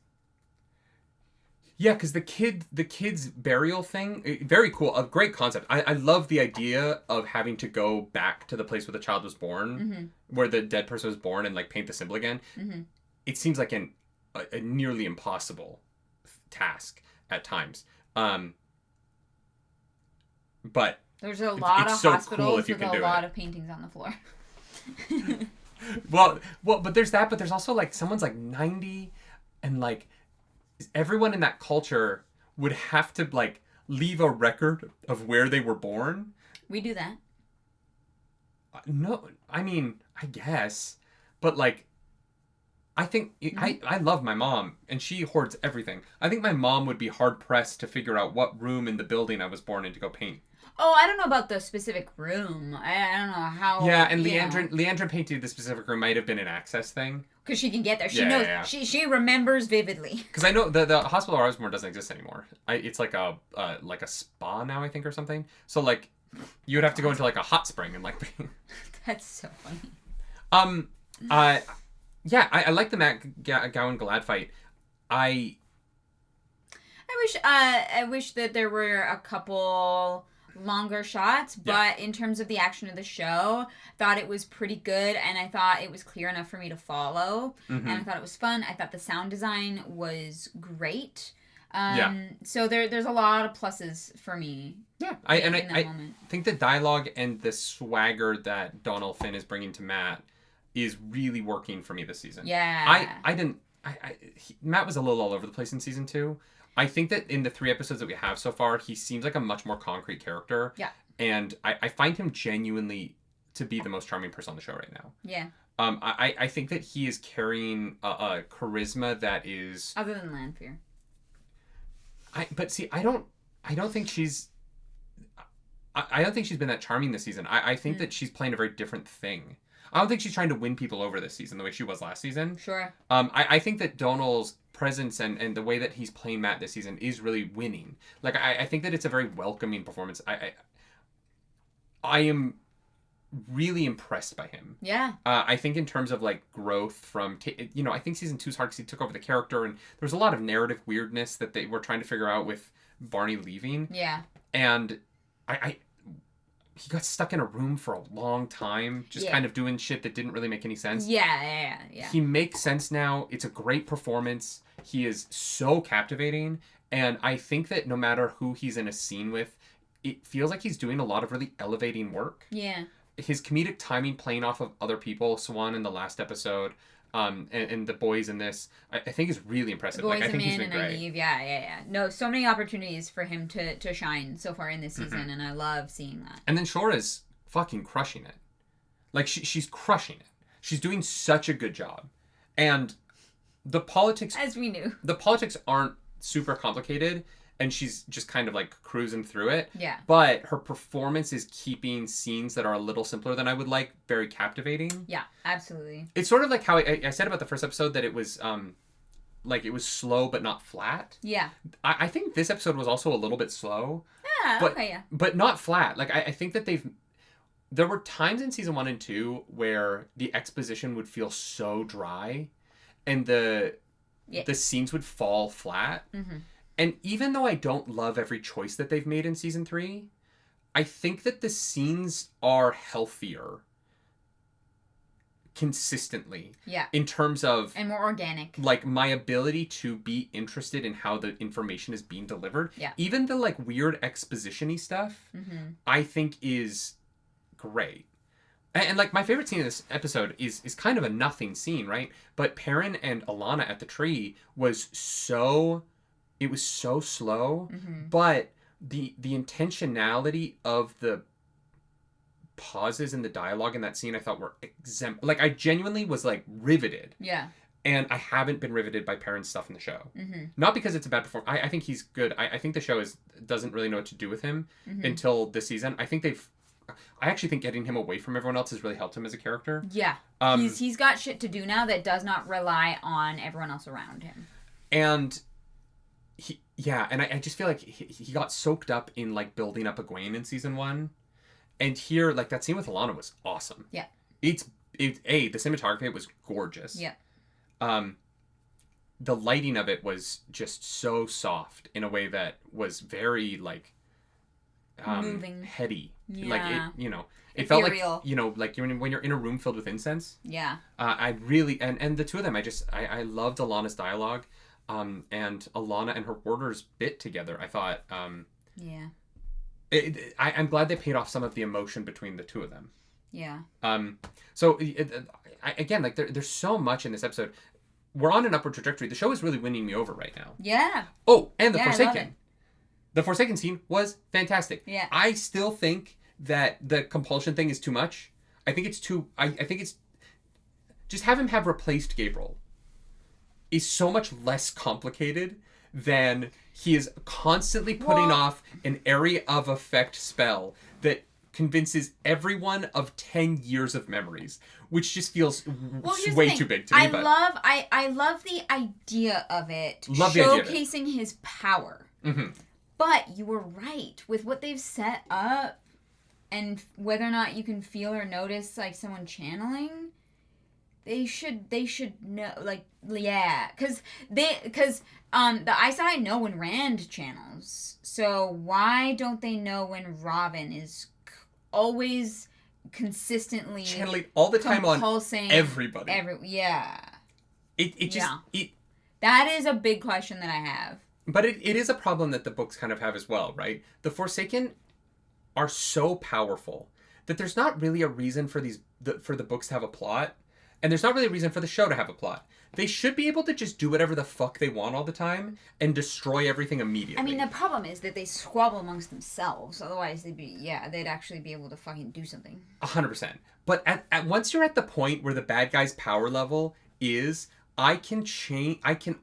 Yeah, because the kid's burial thing, very cool, a great concept. I love the idea of having to go back to the place where the child was born, where the dead person was born, and like paint the symbol again. Mm-hmm. It seems like a nearly impossible task at times. But
there's a lot of
so
hospitals
cool if you
with
can
a
do
lot
it.
of paintings on the floor.
well, but there's that. But there's also like someone's like 90, and like everyone in that culture would have to like leave a record of where they were born.
We do that.
No, I mean, I guess, but like, I think I love my mom, and she hoards everything. I think my mom would be hard pressed to figure out what room in the building I was born in to go paint.
Oh, I don't know about the specific room. I don't know how.
Yeah, and Leandra painting the specific room might have been an access thing.
Because she can get there. She knows. Yeah. She remembers vividly.
Because I know the hospital where I was born doesn't exist anymore. It's like a spa now, I think, or something. So like, you would have to go into like a hot spring and like.
That's so funny.
Yeah, I like the Matt Gowan Galad fight. I
wish that there were a couple longer shots, but in terms of the action of the show, thought it was pretty good, and I thought it was clear enough for me to follow, and I thought it was fun. I thought the sound design was great. So there's a lot of pluses for me.
Yeah, I think the dialogue and the swagger that Donald Finn is bringing to Matt is really working for me this season.
Yeah.
Matt was a little all over the place in season 2. I think that in the 3 episodes that we have so far, he seems like a much more concrete character.
Yeah.
And I find him genuinely to be the most charming person on the show right now.
Yeah.
I think that he is carrying a charisma that is...
Other than Lanfear.
But see, I don't think she's... I don't think she's been that charming this season. I think that she's playing a very different thing. I don't think she's trying to win people over this season the way she was last season.
Sure.
I think that Donald's presence and the way that he's playing Matt this season is really winning. Like, I think that it's a very welcoming performance. I am really impressed by him.
Yeah.
I think in terms of, like, growth from... I think season 2's hard because he took over the character, and there was a lot of narrative weirdness that they were trying to figure out with Barney leaving.
Yeah.
And he got stuck in a room for a long time, just kind of doing shit that didn't really make any sense.
Yeah.
He makes sense now. It's a great performance. He is so captivating. And I think that no matter who he's in a scene with, it feels like he's doing a lot of really elevating work.
Yeah.
His comedic timing playing off of other people, Swan in the last episode, and the boys in this, I think is really impressive.
The boys,
I think he's been
and
great.
Eve, yeah. No, so many opportunities for him to shine so far in this season, and I love seeing that.
And then Shoreh is fucking crushing it. Like, she's crushing it. She's doing such a good job. And the politics...
As we knew.
The politics aren't super complicated, and she's just kind of, like, cruising through it.
Yeah.
But her performance is keeping scenes that are a little simpler than I would like very captivating.
Yeah, absolutely.
It's sort of like how I said about the first episode that it was, like, it was slow but not flat.
Yeah.
I think this episode was also a little bit slow.
Yeah.
But,
okay. Yeah.
But not flat. Like I think that there were times in season 1 and 2 where the exposition would feel so dry, and the scenes would fall flat.
Mm-hmm.
And even though I don't love every choice that they've made in season 3, I think that the scenes are healthier consistently.
Yeah.
In terms of...
And more organic.
Like, my ability to be interested in how the information is being delivered.
Yeah.
Even the, like, weird exposition-y stuff, I think is great. And like, my favorite scene in this episode is kind of a nothing scene, right? But Perrin and Alana at the tree was so... It was so slow, but the intentionality of the pauses in the dialogue in that scene I thought were like, I genuinely was like riveted.
Yeah.
And I haven't been riveted by Perrin's stuff in the show.
Mm-hmm.
Not because it's a bad performance. I think he's good. I think the show doesn't really know what to do with him until this season. I actually think getting him away from everyone else has really helped him as a character.
Yeah. He's got shit to do now that does not rely on everyone else around him.
And I just feel like he got soaked up in like building up Egwene in season 1, and here, like, that scene with Alana was awesome.
Yeah.
The cinematography was gorgeous.
Yeah.
The lighting of it was just so soft in a way that was very like
moving,
heady.
Yeah.
Like it felt
ethereal.
like when you're in a room filled with incense.
Yeah.
I really and the two of them, I loved Alana's dialogue. And Alana and her warders bit together. I thought,
yeah.
I'm glad they paid off some of the emotion between the two of them.
Yeah.
So again, like there's so much in this episode. We're on an upward trajectory. The show is really winning me over right now.
Yeah.
Oh, and the
Yeah,
Forsaken. The Forsaken scene was fantastic.
Yeah.
I still think that the compulsion thing is too much. I think it's too. I think it's just have him have replaced Gabriel is so much less complicated than he is constantly putting off an area of effect spell that convinces everyone of 10 years of memories, which just feels way too big to me.
I love the idea of it,
Love the idea of it.
showcasing his power.
Mm-hmm.
But you were right with what they've set up, and whether or not you can feel or notice like someone channeling. They should know, like, yeah, because the Aes Sedai know when Rand channels, so why don't they know when Robin is always consistently
channeling all the time on everybody?
That is a big question that I have.
But it is a problem that the books kind of have as well, right? The Forsaken are so powerful that there's not really a reason for the books to have a plot. And there's not really a reason for the show to have a plot. They should be able to just do whatever the fuck they want all the time and destroy everything immediately.
I mean, the problem is that they squabble amongst themselves. Otherwise, they'd actually be able to fucking do something.
100%. But at once you're at the point where the bad guy's power level is, I can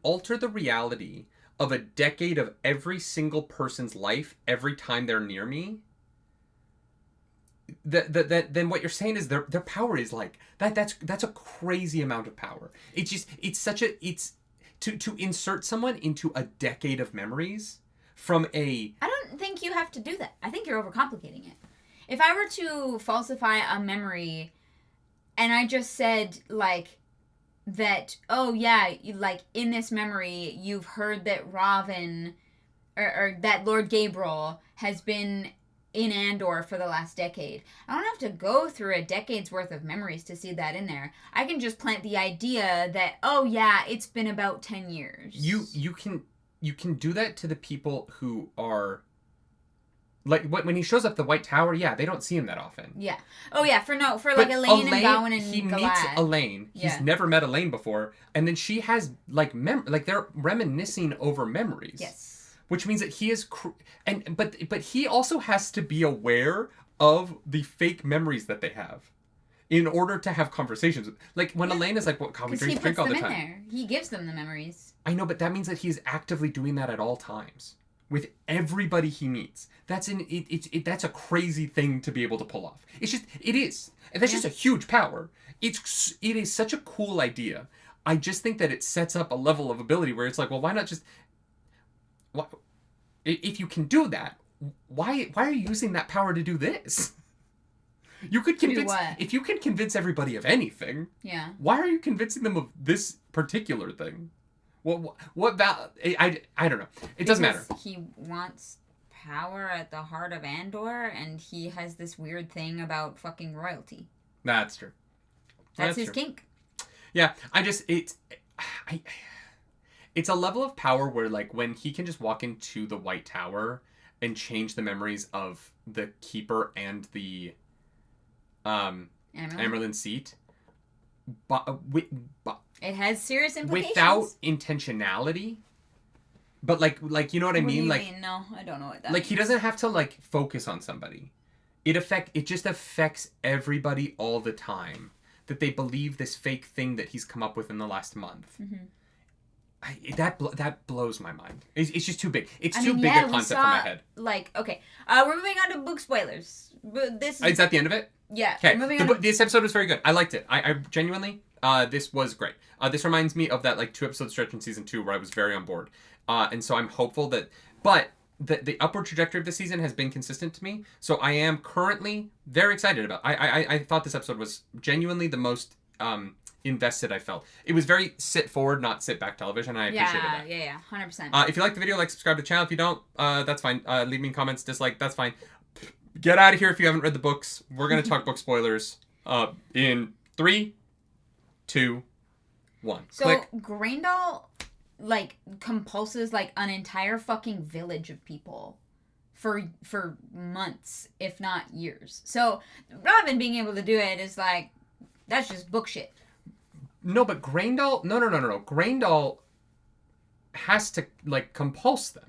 alter the reality of a decade of every single person's life every time they're near me. Then what you're saying is their power is like that's a crazy amount of power. To insert someone into a decade of memories from a...
I don't think you have to do that. I think you're overcomplicating it. If I were to falsify a memory and I just said like that, oh yeah, like in this memory you've heard that Robin or that Lord Gabriel has been in Andor for the last decade. I don't have to go through a decade's worth of memories to see that in there. I can just plant the idea that, oh yeah, it's been about 10 years.
You can do that to the people who are like when he shows up the White Tower. Yeah, they don't see him that often.
Yeah. Oh yeah, for like Elaine and Gawain and
he
Galad.
meets Elaine.
Yeah.
He's never met Elaine before, and then she has like they're reminiscing over memories.
Yes.
Which means that he is, but he also has to be aware of the fake memories that they have, in order to have conversations. Like when Elaine is like, "What? God, we drink all the time."
There. He gives them the memories.
I know, but that means that he's actively doing that at all times with everybody he meets. That's a crazy thing to be able to pull off. It is, and that's just a huge power. It is such a cool idea. I just think that it sets up a level of ability where it's like, well, why not just... If you can do that, why are you using that power to do this? You could convince
what?
if you can convince everybody of anything.
Yeah.
Why are you convincing them of this particular thing? What I don't know. It doesn't matter.
He wants power at the heart of Andor, and he has this weird thing about fucking royalty.
That's true.
That's his kink.
Yeah, it's a level of power where, like, when he can just walk into the White Tower and change the memories of the Keeper and the Amyrlin seat, but
it has serious implications.
Without intentionality. But like you know what I mean?
What do you mean? No, I don't know what that
means.
means.
He doesn't have to like focus on somebody. It just affects everybody all the time. That they believe this fake thing that he's come up with in the last month.
Mm-hmm.
That blows my mind. It's just too big. It's too big a concept for my head.
Like, okay, we're moving on to book spoilers. But this
is that the end of it?
Yeah.
Okay.
On
This episode was very good. I liked it. I genuinely, this was great. This reminds me of that like 2-episode stretch in season 2 where I was very on board. And so I'm hopeful that, but the upward trajectory of the season has been consistent to me. So I am currently very excited about. I thought this episode was genuinely the most invested I felt. It was very sit forward, not sit back television. And I appreciated that.
Yeah, 100%.
If you like the video, like, subscribe to the channel. If you don't, that's fine. Leave me comments, dislike, that's fine. Get out of here if you haven't read the books. We're gonna talk book spoilers. In 3, 2, 1.
So
Click.
Graendal like compulses like an entire fucking village of people for months, if not years. So Robin being able to do it is like, that's just book shit.
No, but Graendal, no. Graendal has to like compulse them.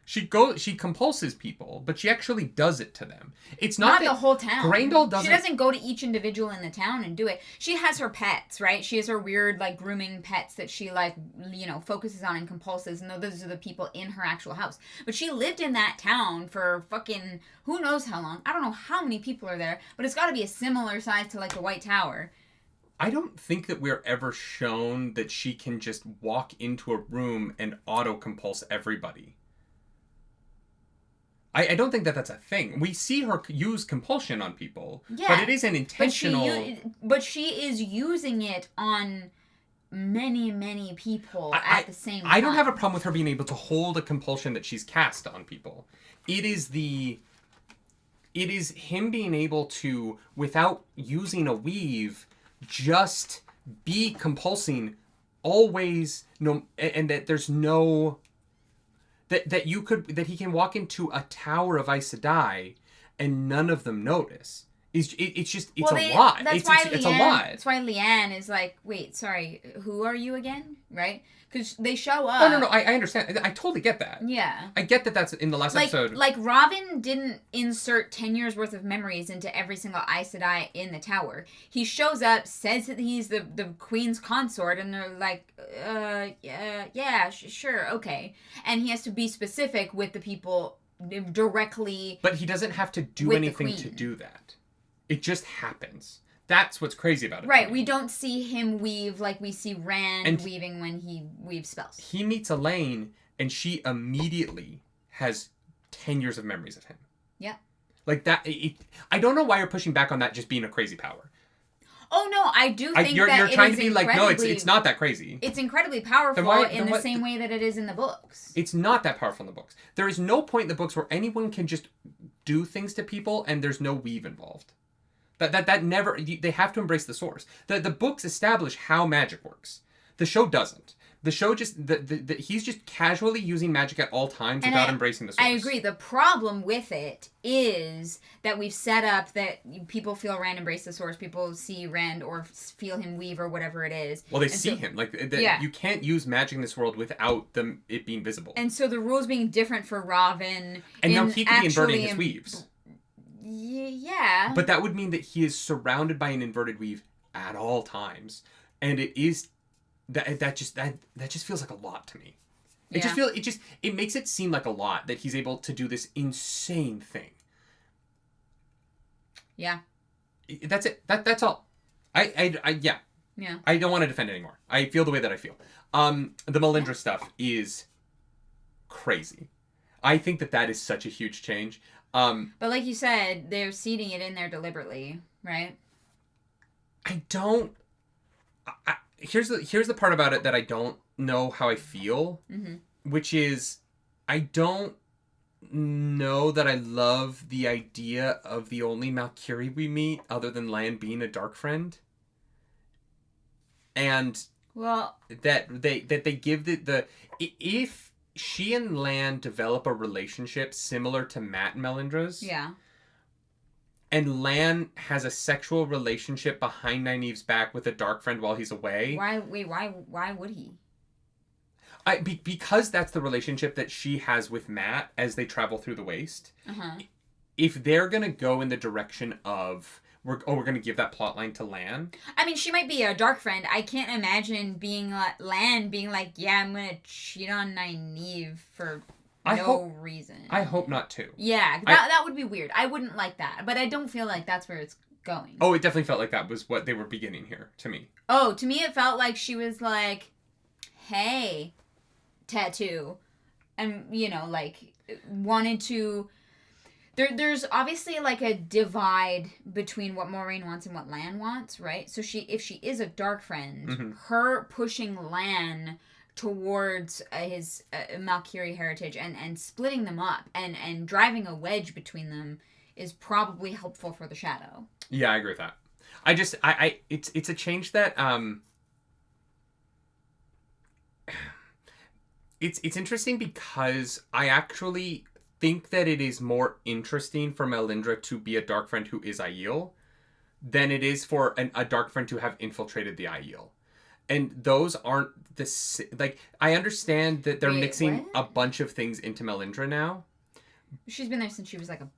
She compulses people, but she actually does it to them. It's not
the whole town.
Graendal doesn't.
She doesn't go to each individual in the town and do it. She has her pets, right? She has her weird like grooming pets that she like, you know, focuses on and compulses, and those are the people in her actual house. But she lived in that town for fucking who knows how long. I don't know how many people are there, but it's got to be a similar size to like the White Tower.
I don't think that we're ever shown that she can just walk into a room and auto-compulse everybody. I don't think that that's a thing. We see her use compulsion on people, but it is an intentional...
But she is using it on many, many people at the same time.
I don't have a problem with her being able to hold a compulsion that she's cast on people. It is him being able to, without using a weave, just be compulsing always, and that there's no... That he can walk into a tower of Aes Sedai and none of them notice. It's a lot. It's a lot.
That's why Leanne is like, wait, sorry, who are you again? Right? Because they show up.
No. I understand. I totally get that.
Yeah.
I get that that's in the last episode.
Like, Robin didn't insert 10 years worth of memories into every single Aes Sedai in the tower. He shows up, says that he's the queen's consort, and they're like, yeah, sure, okay. And he has to be specific with the people directly.
But he doesn't have to do anything to do that. It just happens. That's what's crazy about it.
Right, we don't see him weave like we see Rand weaving when he weaves spells.
He meets Elaine, and she immediately has 10 years of memories of him.
Yeah.
Like that, I don't know why you're pushing back on that just being a crazy power.
Oh, no, I do think
you're
that
trying to be like, no, it's not that crazy.
It's incredibly powerful in the same way that it is in the books.
It's not that powerful in the books. There is no point in the books where anyone can just do things to people and there's no weave involved. That never... They have to embrace the source. The books establish how magic works. The show doesn't. The show just... he's just casually using magic at all times without embracing the source.
I agree. The problem with it is that we've set up that people feel Rand embrace the source. People see Rand or feel him weave or whatever it is.
Well, they see him. You can't use magic in this world without it being visible.
And so the rules being different for Robin...
And now he could be inverting his weaves.
Yeah.
But that would mean that he is surrounded by an inverted weave at all times. And it is that just feels like a lot to me. It makes it seem like a lot that he's able to do this insane thing.
Yeah.
That's it. That's all. Yeah. I don't want to defend it anymore. I feel the way that I feel. The Melindra stuff is crazy. I think that is such a huge change.
But like you said, they're seeding it in there deliberately, right?
Here's the part about it that I don't know how I feel, which is I don't know that I love the idea of the only Valkyrie we meet other than Lan being a dark friend. And that they give the if she and Lan develop a relationship similar to Matt and Melindra's.
Yeah.
And Lan has a sexual relationship behind Nynaeve's back with a dark friend while he's away.
Why would he?
Because that's the relationship that she has with Matt as they travel through the waste.
Uh-huh.
If they're going to go in the direction of we're going to give that plot line to Lan.
I mean, she might be a dark friend. I can't imagine Lan being like, yeah, I'm going to cheat on Nynaeve for no reason.
I hope not too.
Yeah, that would be weird. I wouldn't like that. But I don't feel like that's where it's going.
Oh, it definitely felt like that was what they were beginning here, to me.
Oh, to me it felt like she was like, hey, tattoo. And, like, wanted to... There's obviously like a divide between what Moiraine wants and what Lan wants, right? So if she is a dark friend, her pushing Lan towards his Valkyrie heritage and splitting them up and driving a wedge between them is probably helpful for the Shadow.
Yeah, I agree with that. It's a change that it's interesting because I actually think that it is more interesting for Melindra to be a dark friend who is Aiel than it is for a dark friend to have infiltrated the Aiel. And those aren't like, I understand that they're mixing a bunch of things into Melindra now.
She's been there since she was like a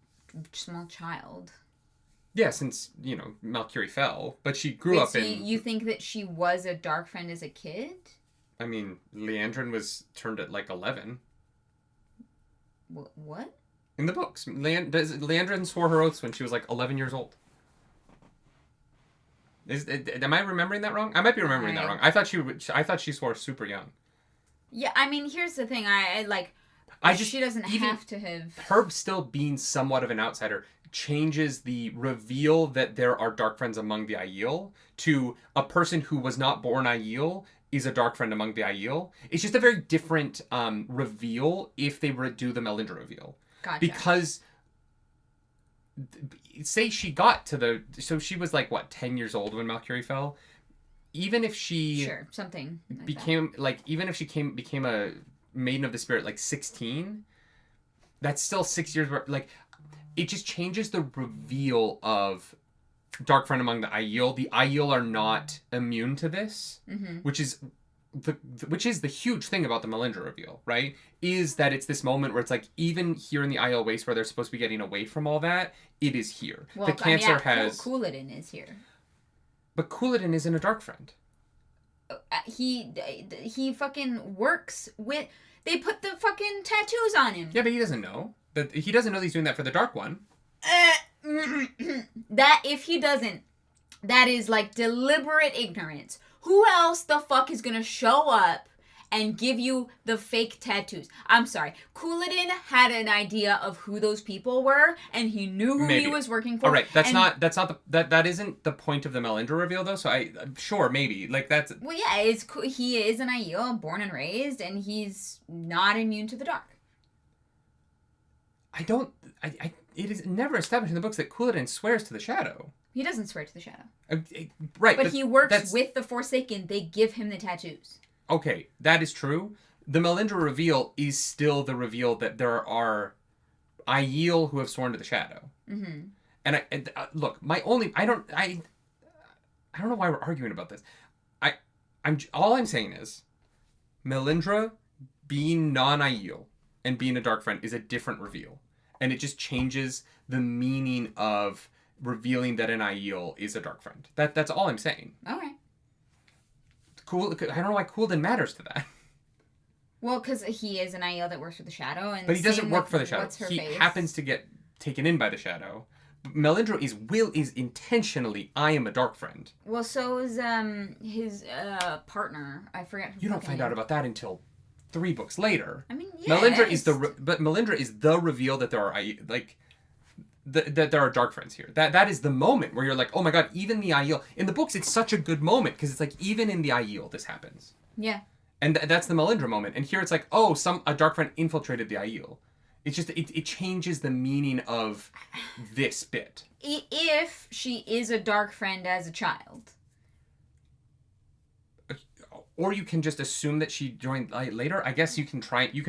small child.
Yeah, since, Valkyrie fell. But she grew up in...
You think that she was a dark friend as a kid?
I mean, Leandrin was turned at like 11.
What?
In the books. Leandrin swore her oaths when she was like 11 years old. Am I remembering that wrong? I might be remembering that wrong. I thought she swore super young.
Yeah, I mean, here's the thing. She doesn't have to have...
Her still being somewhat of an outsider changes the reveal that there are dark friends among the Aiel to a person who was not born Aiel is a dark friend among the Aiel. It's just a very different reveal if they were to do the Melindra reveal.
Gotcha.
Because, say she got to so she was like, 10 years old when Valkyrie fell? Even if she...
Sure, something like
became, even if she became a Maiden of the Spirit, 16, that's still 6 years, it just changes the reveal of dark friend among the Aiel. The Aiel are not immune to this, which is the huge thing about the Melindra reveal, right? Is that it's this moment where it's like, even here in the Aiel Waste where they're supposed to be getting away from all that, it is here.
Well,
the cancer has...
Couladin is here.
But Couladin isn't a dark friend.
He fucking works with... They put the fucking tattoos on him.
Yeah, but he doesn't know. He doesn't know that he's doing that for the Dark One.
That, if he doesn't, that is deliberate ignorance. Who else the fuck is gonna show up and give you the fake tattoos? I'm sorry. Couladin had an idea of who those people were, and he knew who he was working for.
All right, that isn't the point of the Melindra reveal, though. So sure, maybe that's.
Well, yeah, he is an Aiel, born and raised, and he's not immune to the dark.
It is never established in the books that Couladin swears to the Shadow.
He doesn't swear to the Shadow.
Right.
But he works with the Forsaken. They give him the tattoos.
Okay, that is true. The Melindra reveal is still the reveal that there are Aiel who have sworn to the Shadow. Mm-hmm. And look, I don't know why we're arguing about this. All I'm saying is, Melindra being non-Aiel and being a dark friend is a different reveal. And it just changes the meaning of revealing that an Aiel is a dark friend. That's all I'm saying.
Okay.
Cool. I don't know why Couladin matters to that.
Well, because he is an Aiel that works for the Shadow.
But he doesn't work for the Shadow. He happens to get taken in by the Shadow. Melindra is intentionally, I am a dark friend.
Well, so is his partner. I forget.
You don't find out about that until 3 books later.
I mean,
Melindra is but Melindra is the reveal that there are like that there are dark friends here. That is the moment where you're like, oh my god, even the Aiel in the books. It's such a good moment because it's like even in the Aiel this happens.
Yeah.
And that's the Melindra moment. And here it's like, oh, a dark friend infiltrated the Aiel. It's just it changes the meaning of this bit.
If she is a dark friend as a child.
Or you can just assume that she joined later. I guess you can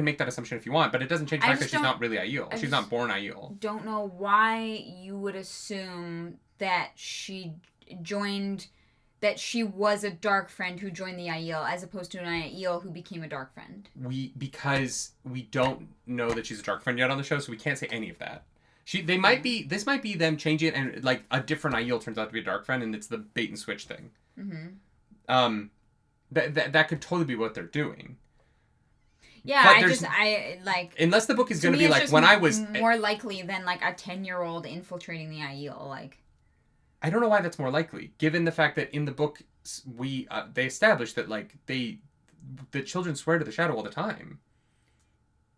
make that assumption if you want, but it doesn't change the fact that she's not really Aiel. She's not born Aiel.
Don't know why you would assume that she joined, that she was a dark friend who joined the Aiel as opposed to an Aiel who became a dark friend.
Because we don't know that she's a dark friend yet on the show, so we can't say any of that. This might be them changing it, and like a different Aiel turns out to be a dark friend, and it's the bait and switch thing. Mm-hmm. That could totally be what they're doing.
Yeah,
but unless the book is going to be like when I was
more likely than like a 10-year-old infiltrating the Aiel. Like,
I don't know why that's more likely, given the fact that in the book they established that like the children swear to the shadow all the time.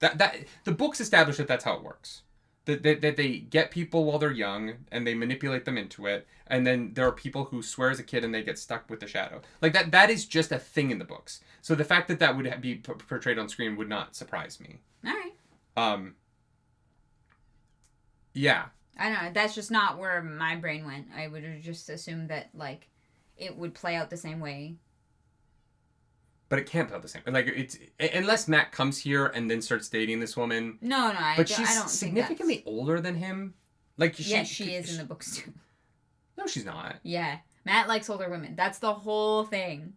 That the books establish that that's how it works. That they get people while they're young and they manipulate them into it, and then there are people who swear as a kid and they get stuck with the shadow. Like that is just a thing in the books. So the fact that would be portrayed on screen would not surprise me.
All right.
Yeah.
I don't know. That's just not where my brain went. I would have just assumed that like it would play out the same way.
But it can't play out the same. Like it's unless Matt comes here and then starts dating this woman.
No,
I don't significantly older than him. Like she
is in the books too.
No, she's not.
Yeah, Matt likes older women. That's the whole thing.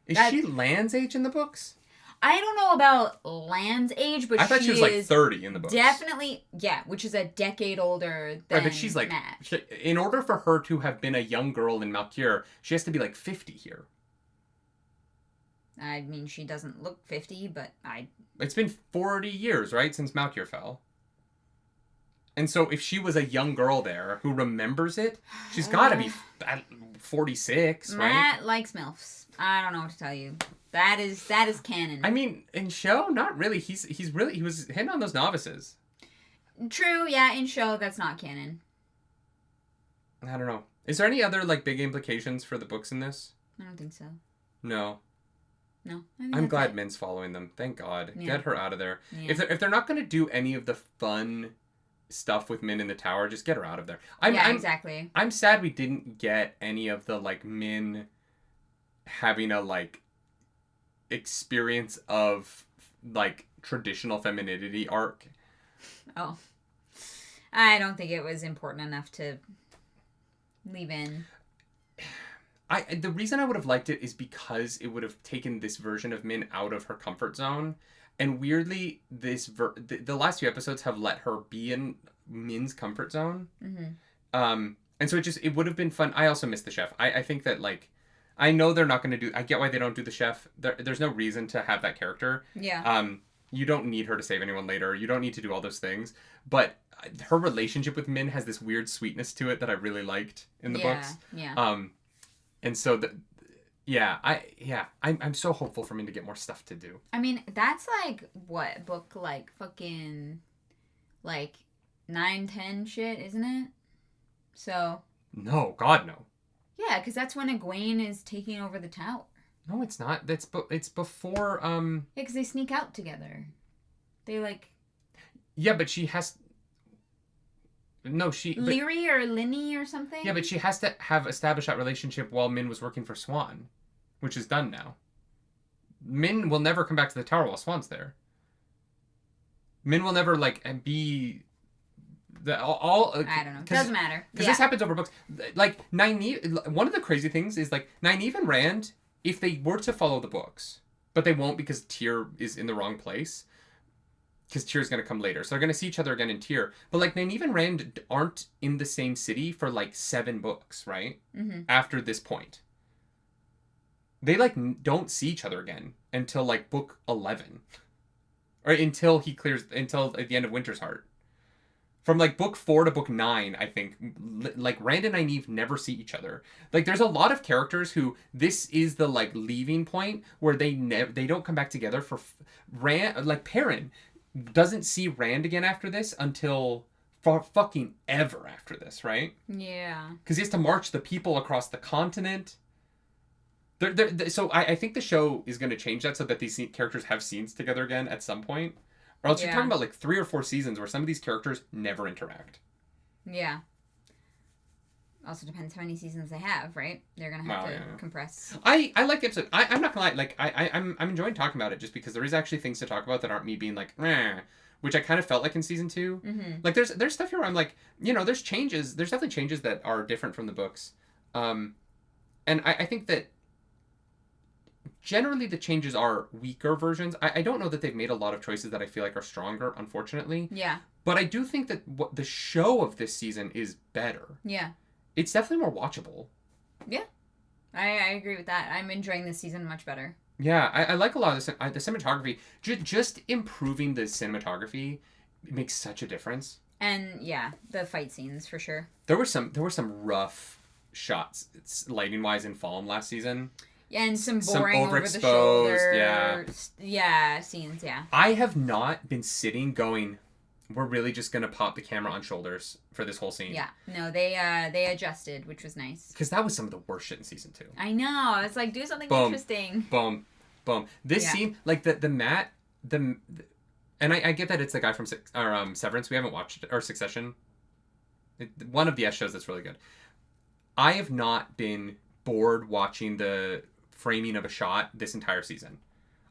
Is she Lan's age in the books?
I don't know about Lan's age, but
I thought she was like 30 in the books.
Definitely, yeah, which is a decade older than
right, but she's like
Matt.
In order for her to have been a young girl in Malkier, she has to be like 50 here.
I mean, she doesn't look 50, but
It's been 40 years, right, since Malkier fell. And so if she was a young girl there who remembers it, she's got to be 46, right?
Matt likes MILFs. I don't know what to tell you. That is canon.
I mean, in show, not really. He was hitting on those novices.
True, yeah, in show, that's not canon.
I don't know. Is there any other, like, big implications for the books in this?
I don't think so.
No.
No.
I'm glad Min's following them. Thank God.
Yeah.
Get her out of there.
Yeah.
If they're not going to do any of the fun stuff with Min in the tower, just get her out of there.
Exactly.
I'm sad we didn't get any of the, like, Min having a, like, experience of, like, traditional femininity arc.
Oh. I don't think it was important enough to leave in.
The reason I would have liked it is because it would have taken this version of Min out of her comfort zone. And weirdly, the last few episodes have let her be in Min's comfort zone. Mm-hmm. And so it would have been fun. I also miss the chef. I think that, like, I know they're not going to do... I get why they don't do the chef. There's no reason to have that character.
Yeah.
You don't need her to save anyone later. You don't need to do all those things. But her relationship with Min has this weird sweetness to it that I really liked in the books.
Yeah.
And so I'm so hopeful for Min to get more stuff to do.
I mean, that's like what book, like fucking like 9-10 shit, isn't it? So
no, God no.
Yeah, because that's when Egwene is taking over the tower.
No, it's not. It's before.
Yeah, because they sneak out together. They like.
Yeah, but she has. No,
Leary or Linny or something?
Yeah, but she has to have established that relationship while Min was working for Swan, which is done now. Min will never come back to the tower while Swan's there. Min will never, like, be... I
don't know. Doesn't matter.
Because this happens over books. Like, Nynaeve... One of the crazy things is, like, Nynaeve and Rand, if they were to follow the books, but they won't because Tyr is in the wrong place... Because Tyr's going to come later. So they're going to see each other again in Tyr. But, like, Nynaeve and Rand aren't in the same city for, like, 7 books, right?
Mm-hmm.
After this point. They, like, don't see each other again until, like, book 11. Or until at the end of Winter's Heart. From like book 4 to book 9, I think, like Rand and Nynaeve never see each other. Like there's a lot of characters who this is the like leaving point where they don't come back together. For Rand, like Perrin doesn't see Rand again after this until for fucking ever after this, right?
Yeah.
Because he has to march the people across the continent. So I think the show is going to change that so that these characters have scenes together again at some point. Or else you're talking about like 3 or 4 seasons where some of these characters never interact.
Yeah. Also depends how many seasons they have, right? They're gonna have to compress.
I like the episode. I'm not gonna lie. Like I'm enjoying talking about it just because there is actually things to talk about that aren't me being like, meh, which I kind of felt like in season 2.
Mm-hmm.
Like there's stuff here where I'm like, you know, there's changes. There's definitely changes that are different from the books, and I think that generally the changes are weaker versions. I don't know that they've made a lot of choices that I feel like are stronger, unfortunately.
Yeah.
But I do think that what the show of this season is better.
Yeah.
It's definitely more watchable.
Yeah. I agree with that. I'm enjoying this season much better.
Yeah, I like a lot of the cinematography. Just improving the cinematography makes such a difference.
And yeah, the fight scenes for sure.
There were some rough shots, lighting wise, in Fallen last season.
Yeah, and some boring over the shoulder. Yeah, scenes. Yeah.
I have not been sitting going, we're really just gonna pop the camera on shoulders for this whole scene.
Yeah. No, they adjusted, which was nice.
Because that was some of the worst shit in season 2.
I know. It's like, do something interesting.
Boom. This scene, like the Matt, and I get that it's the guy from Severance. We haven't watched it, or Succession. One of the S shows that's really good. I have not been bored watching the framing of a shot this entire season.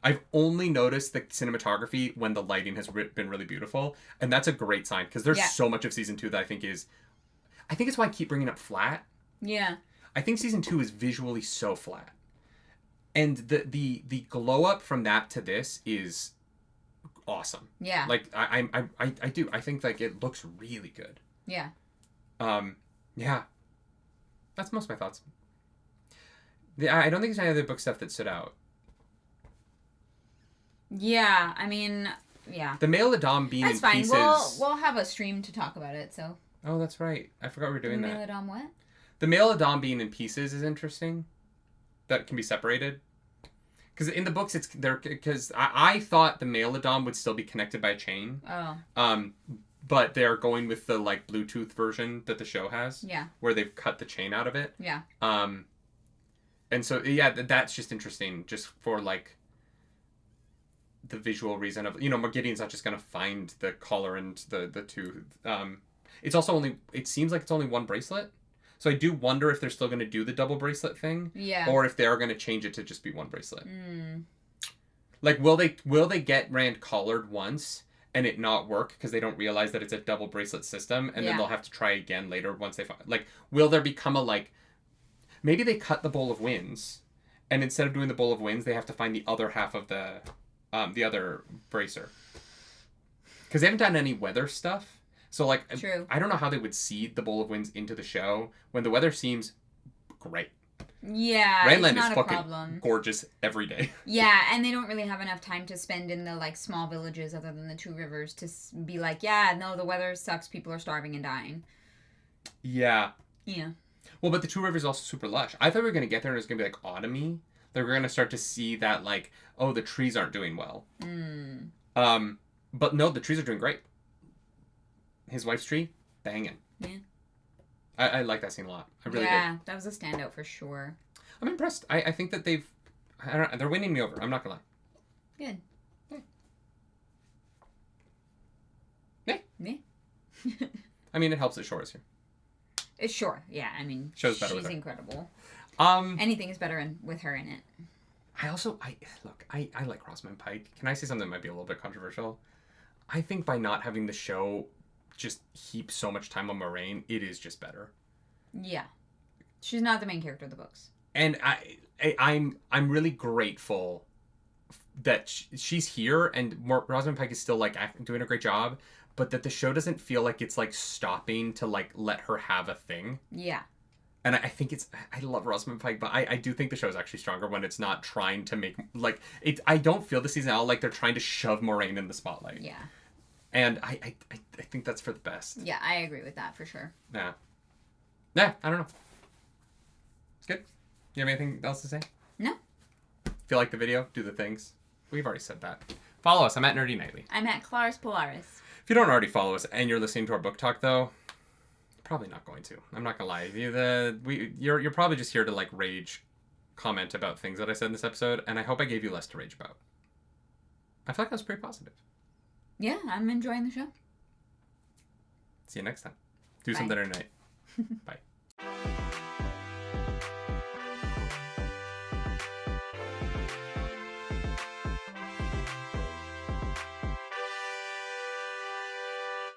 I've only noticed the cinematography when the lighting has been really beautiful, and that's a great sign because there's so much of season 2 that I think it's why I keep bringing up flat.
Yeah.
I think season 2 is visually so flat, and the glow up from that to this is awesome.
Yeah.
Like I do. I think like it looks really good.
Yeah.
Yeah. That's most of my thoughts. I don't think there's any other book stuff that stood out.
Yeah, I mean, yeah.
The Male Adam being
that's
in
fine.
pieces.
We'll have a stream to talk about it. So.
Oh, that's right. I forgot we were doing
the
that.
Male Adam what?
The Male Adam being in pieces is interesting. That can be separated. Because in the books, it's there. Because I thought the Male Adam would still be connected by a chain.
Oh.
But they're going with the like Bluetooth version that the show has.
Yeah.
Where they've cut the chain out of it.
Yeah.
And so yeah, that's just interesting, just for like the visual reason of, you know, Gideon's not just gonna find the collar and the two. It's also it seems like it's only one bracelet, so I do wonder if they're still gonna do the double bracelet thing.
Yeah.
Or if they are gonna change it to just be one bracelet.
Mm.
Like, will they get Rand collared once and it not work because they don't realize that it's a double bracelet system, and then they'll have to try again later once they find, like, will there become a like. Maybe they cut the Bowl of Winds, and instead of doing the Bowl of Winds, they have to find the other half of the other bracer. Because they haven't done any weather stuff. So, like,
True.
I don't know how they would seed the Bowl of Winds into the show when the weather seems great.
Yeah,
Randland
it's not
is
a
fucking
problem.
gorgeous every day.
Yeah, and they don't really have enough time to spend in the, like, small villages other than the Two Rivers to be like, yeah, no, the weather sucks, people are starving and dying.
Yeah.
Yeah.
Well, but the Two Rivers is also super lush. I thought we were going to get there and it was going to be like autumny. That we're going to start to see that, like, oh, the trees aren't doing well.
Mm.
But no, the trees are doing great. His wife's tree, banging.
Yeah.
I like that scene a lot. I really did.
Yeah, that was a standout for sure.
I'm impressed. I think that they're winning me over. I'm not going to lie.
Good.
Yeah.
Yeah.
I mean, it helps that Shoreh is here.
It's sure. Yeah, I mean,
Show's better with
she's
her.
incredible. Anything is better with her in it.
I like Rosamund Pike. Can I say something that might be a little bit controversial? I think by not having the show just heap so much time on Moraine, it is just better.
Yeah. She's not the main character of the books.
And I'm really grateful that she's here, and Rosamund Pike is still like doing a great job, but that the show doesn't feel like it's like stopping to like let her have a thing.
Yeah.
And I think I love Rosamund Pike, but I do think the show is actually stronger when it's not trying to make, like, I don't feel the season out like they're trying to shove Moraine in the spotlight.
Yeah.
And I think that's for the best.
Yeah, I agree with that for sure.
Yeah. Yeah, I don't know. It's good. You have anything else to say?
No.
If you like the video, do the things. We've already said that. Follow us. I'm at Nerdy Nightly.
I'm at Claris Polaris.
If you don't already follow us and you're listening to our book talk, though, probably not going to. I'm not gonna lie. You're probably just here to like rage, comment about things that I said in this episode, and I hope I gave you less to rage about. I feel like that was pretty positive.
Yeah, I'm enjoying the show.
See you next time. Do
Bye.
something tonight. Bye.